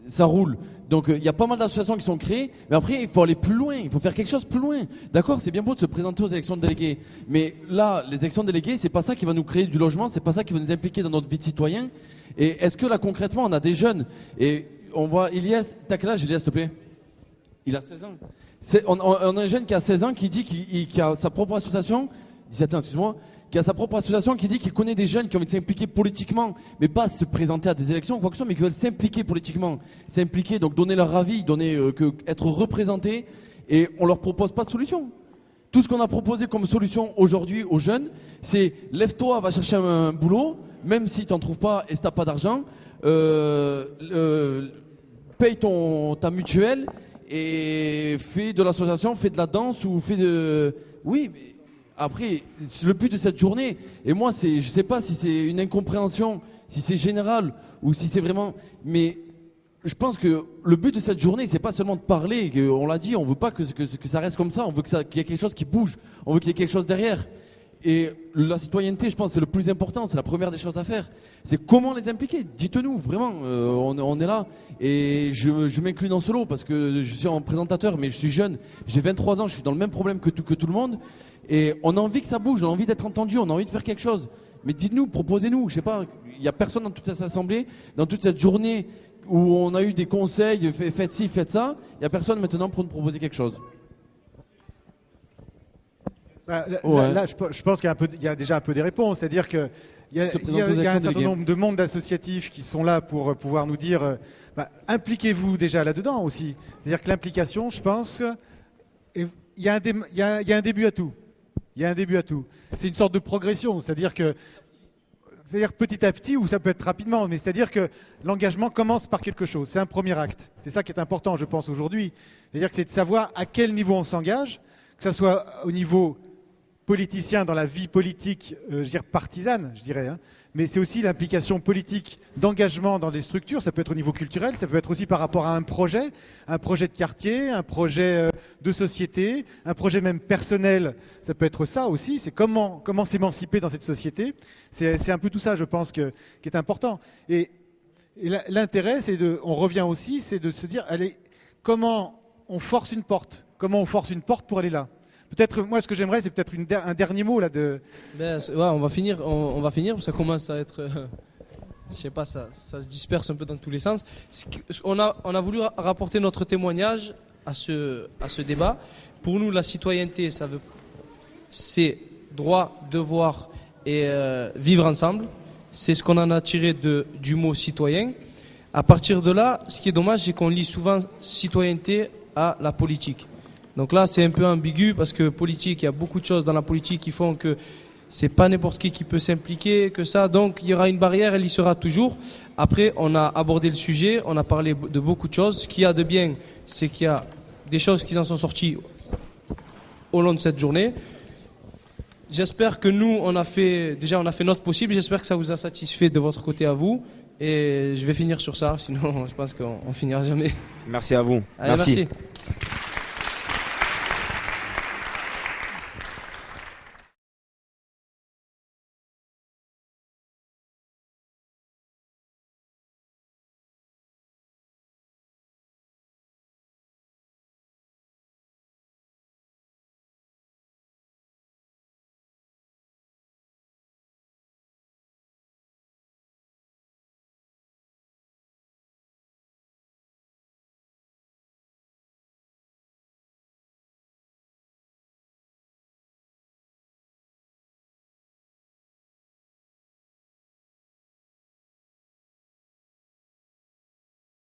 Ça roule. Donc il y a pas mal d'associations qui sont créées, mais après il faut aller plus loin, il faut faire quelque chose plus loin. D'accord, c'est bien beau de se présenter aux élections de délégués, mais là, les élections de délégués, c'est pas ça qui va nous créer du logement, c'est pas ça qui va nous impliquer dans notre vie de citoyen. Et est-ce que là concrètement, on a des jeunes et on voit Ilias, t'as quel âge Ilias, s'il te plaît? Il a 16 ans. On a un jeune qui a 16 ans qui dit qu'il a sa propre association, 17 ans, excuse-moi, qui a sa propre association, qui dit qu'il connaît des jeunes qui ont envie de s'impliquer politiquement, mais pas se présenter à des élections ou quoi que ce soit, mais qui veulent s'impliquer politiquement. S'impliquer, donc donner leur avis, être représentés, et on leur propose pas de solution. Tout ce qu'on a proposé comme solution aujourd'hui aux jeunes, c'est lève-toi, va chercher un boulot, même si tu n'en trouves pas et si tu n'as pas d'argent, paye ta mutuelle et fais de l'association, fais de la danse ou fais de... Oui, mais après, le but de cette journée, et moi, je sais pas si c'est une incompréhension, si c'est général ou si c'est vraiment... Mais je pense que le but de cette journée, c'est pas seulement de parler, on l'a dit, on veut pas que ça reste comme ça, on veut qu'il y ait quelque chose qui bouge, on veut qu'il y ait quelque chose derrière. Et la citoyenneté, je pense, c'est le plus important, c'est la première des choses à faire. C'est comment les impliquer. Dites-nous, vraiment, on est là. Et je m'inclus dans ce lot parce que je suis un présentateur, mais je suis jeune, j'ai 23 ans, je suis dans le même problème que tout le monde. Et on a envie que ça bouge, on a envie d'être entendu, on a envie de faire quelque chose. Mais dites-nous, proposez-nous, je sais pas, il n'y a personne dans toute cette assemblée, dans toute cette journée où on a eu des conseils, faites ci, faites ça, il n'y a personne maintenant pour nous proposer quelque chose. Là, je pense qu'il y a déjà un peu des réponses, c'est-à-dire qu'il y a un certain nombre de mondes associatifs qui sont là pour pouvoir nous dire impliquez-vous déjà là-dedans aussi. C'est-à-dire que l'implication, je pense, il y a un début à tout. Il y a un début à tout. C'est une sorte de progression, c'est-à-dire petit à petit, ou ça peut être rapidement, mais c'est-à-dire que l'engagement commence par quelque chose. C'est un premier acte. C'est ça qui est important, je pense, aujourd'hui. C'est-à-dire que c'est de savoir à quel niveau on s'engage, que ce soit au niveau politicien dans la vie politique, partisane, je dirais, hein. Mais c'est aussi l'implication politique d'engagement dans des structures. Ça peut être au niveau culturel, ça peut être aussi par rapport à un projet de quartier, un projet de société, un projet même personnel. Ça peut être ça aussi. C'est comment s'émanciper dans cette société. C'est un peu tout ça, je pense, qui est important. Et l'intérêt, on revient aussi, c'est de se dire, allez, comment on force une porte pour aller là. Peut-être, moi, ce que j'aimerais, c'est peut-être un dernier mot là de. On va finir, parce que ça commence à être, je sais pas, ça se disperse un peu dans tous les sens. On a voulu rapporter notre témoignage à ce débat. Pour nous, la citoyenneté, c'est droit, devoir et vivre ensemble. C'est ce qu'on en a tiré du mot citoyen. À partir de là, ce qui est dommage, c'est qu'on lie souvent citoyenneté à la politique. Donc là, c'est un peu ambigu parce que politique, il y a beaucoup de choses dans la politique qui font que c'est pas n'importe qui peut s'impliquer, que ça. Donc il y aura une barrière, elle y sera toujours. Après, on a abordé le sujet, on a parlé de beaucoup de choses. Ce qu'il y a de bien, c'est qu'il y a des choses qui en sont sorties au long de cette journée. J'espère que nous, on a fait notre possible. J'espère que ça vous a satisfait de votre côté à vous. Et je vais finir sur ça, sinon je pense qu'on finira jamais. Merci à vous. Allez, merci.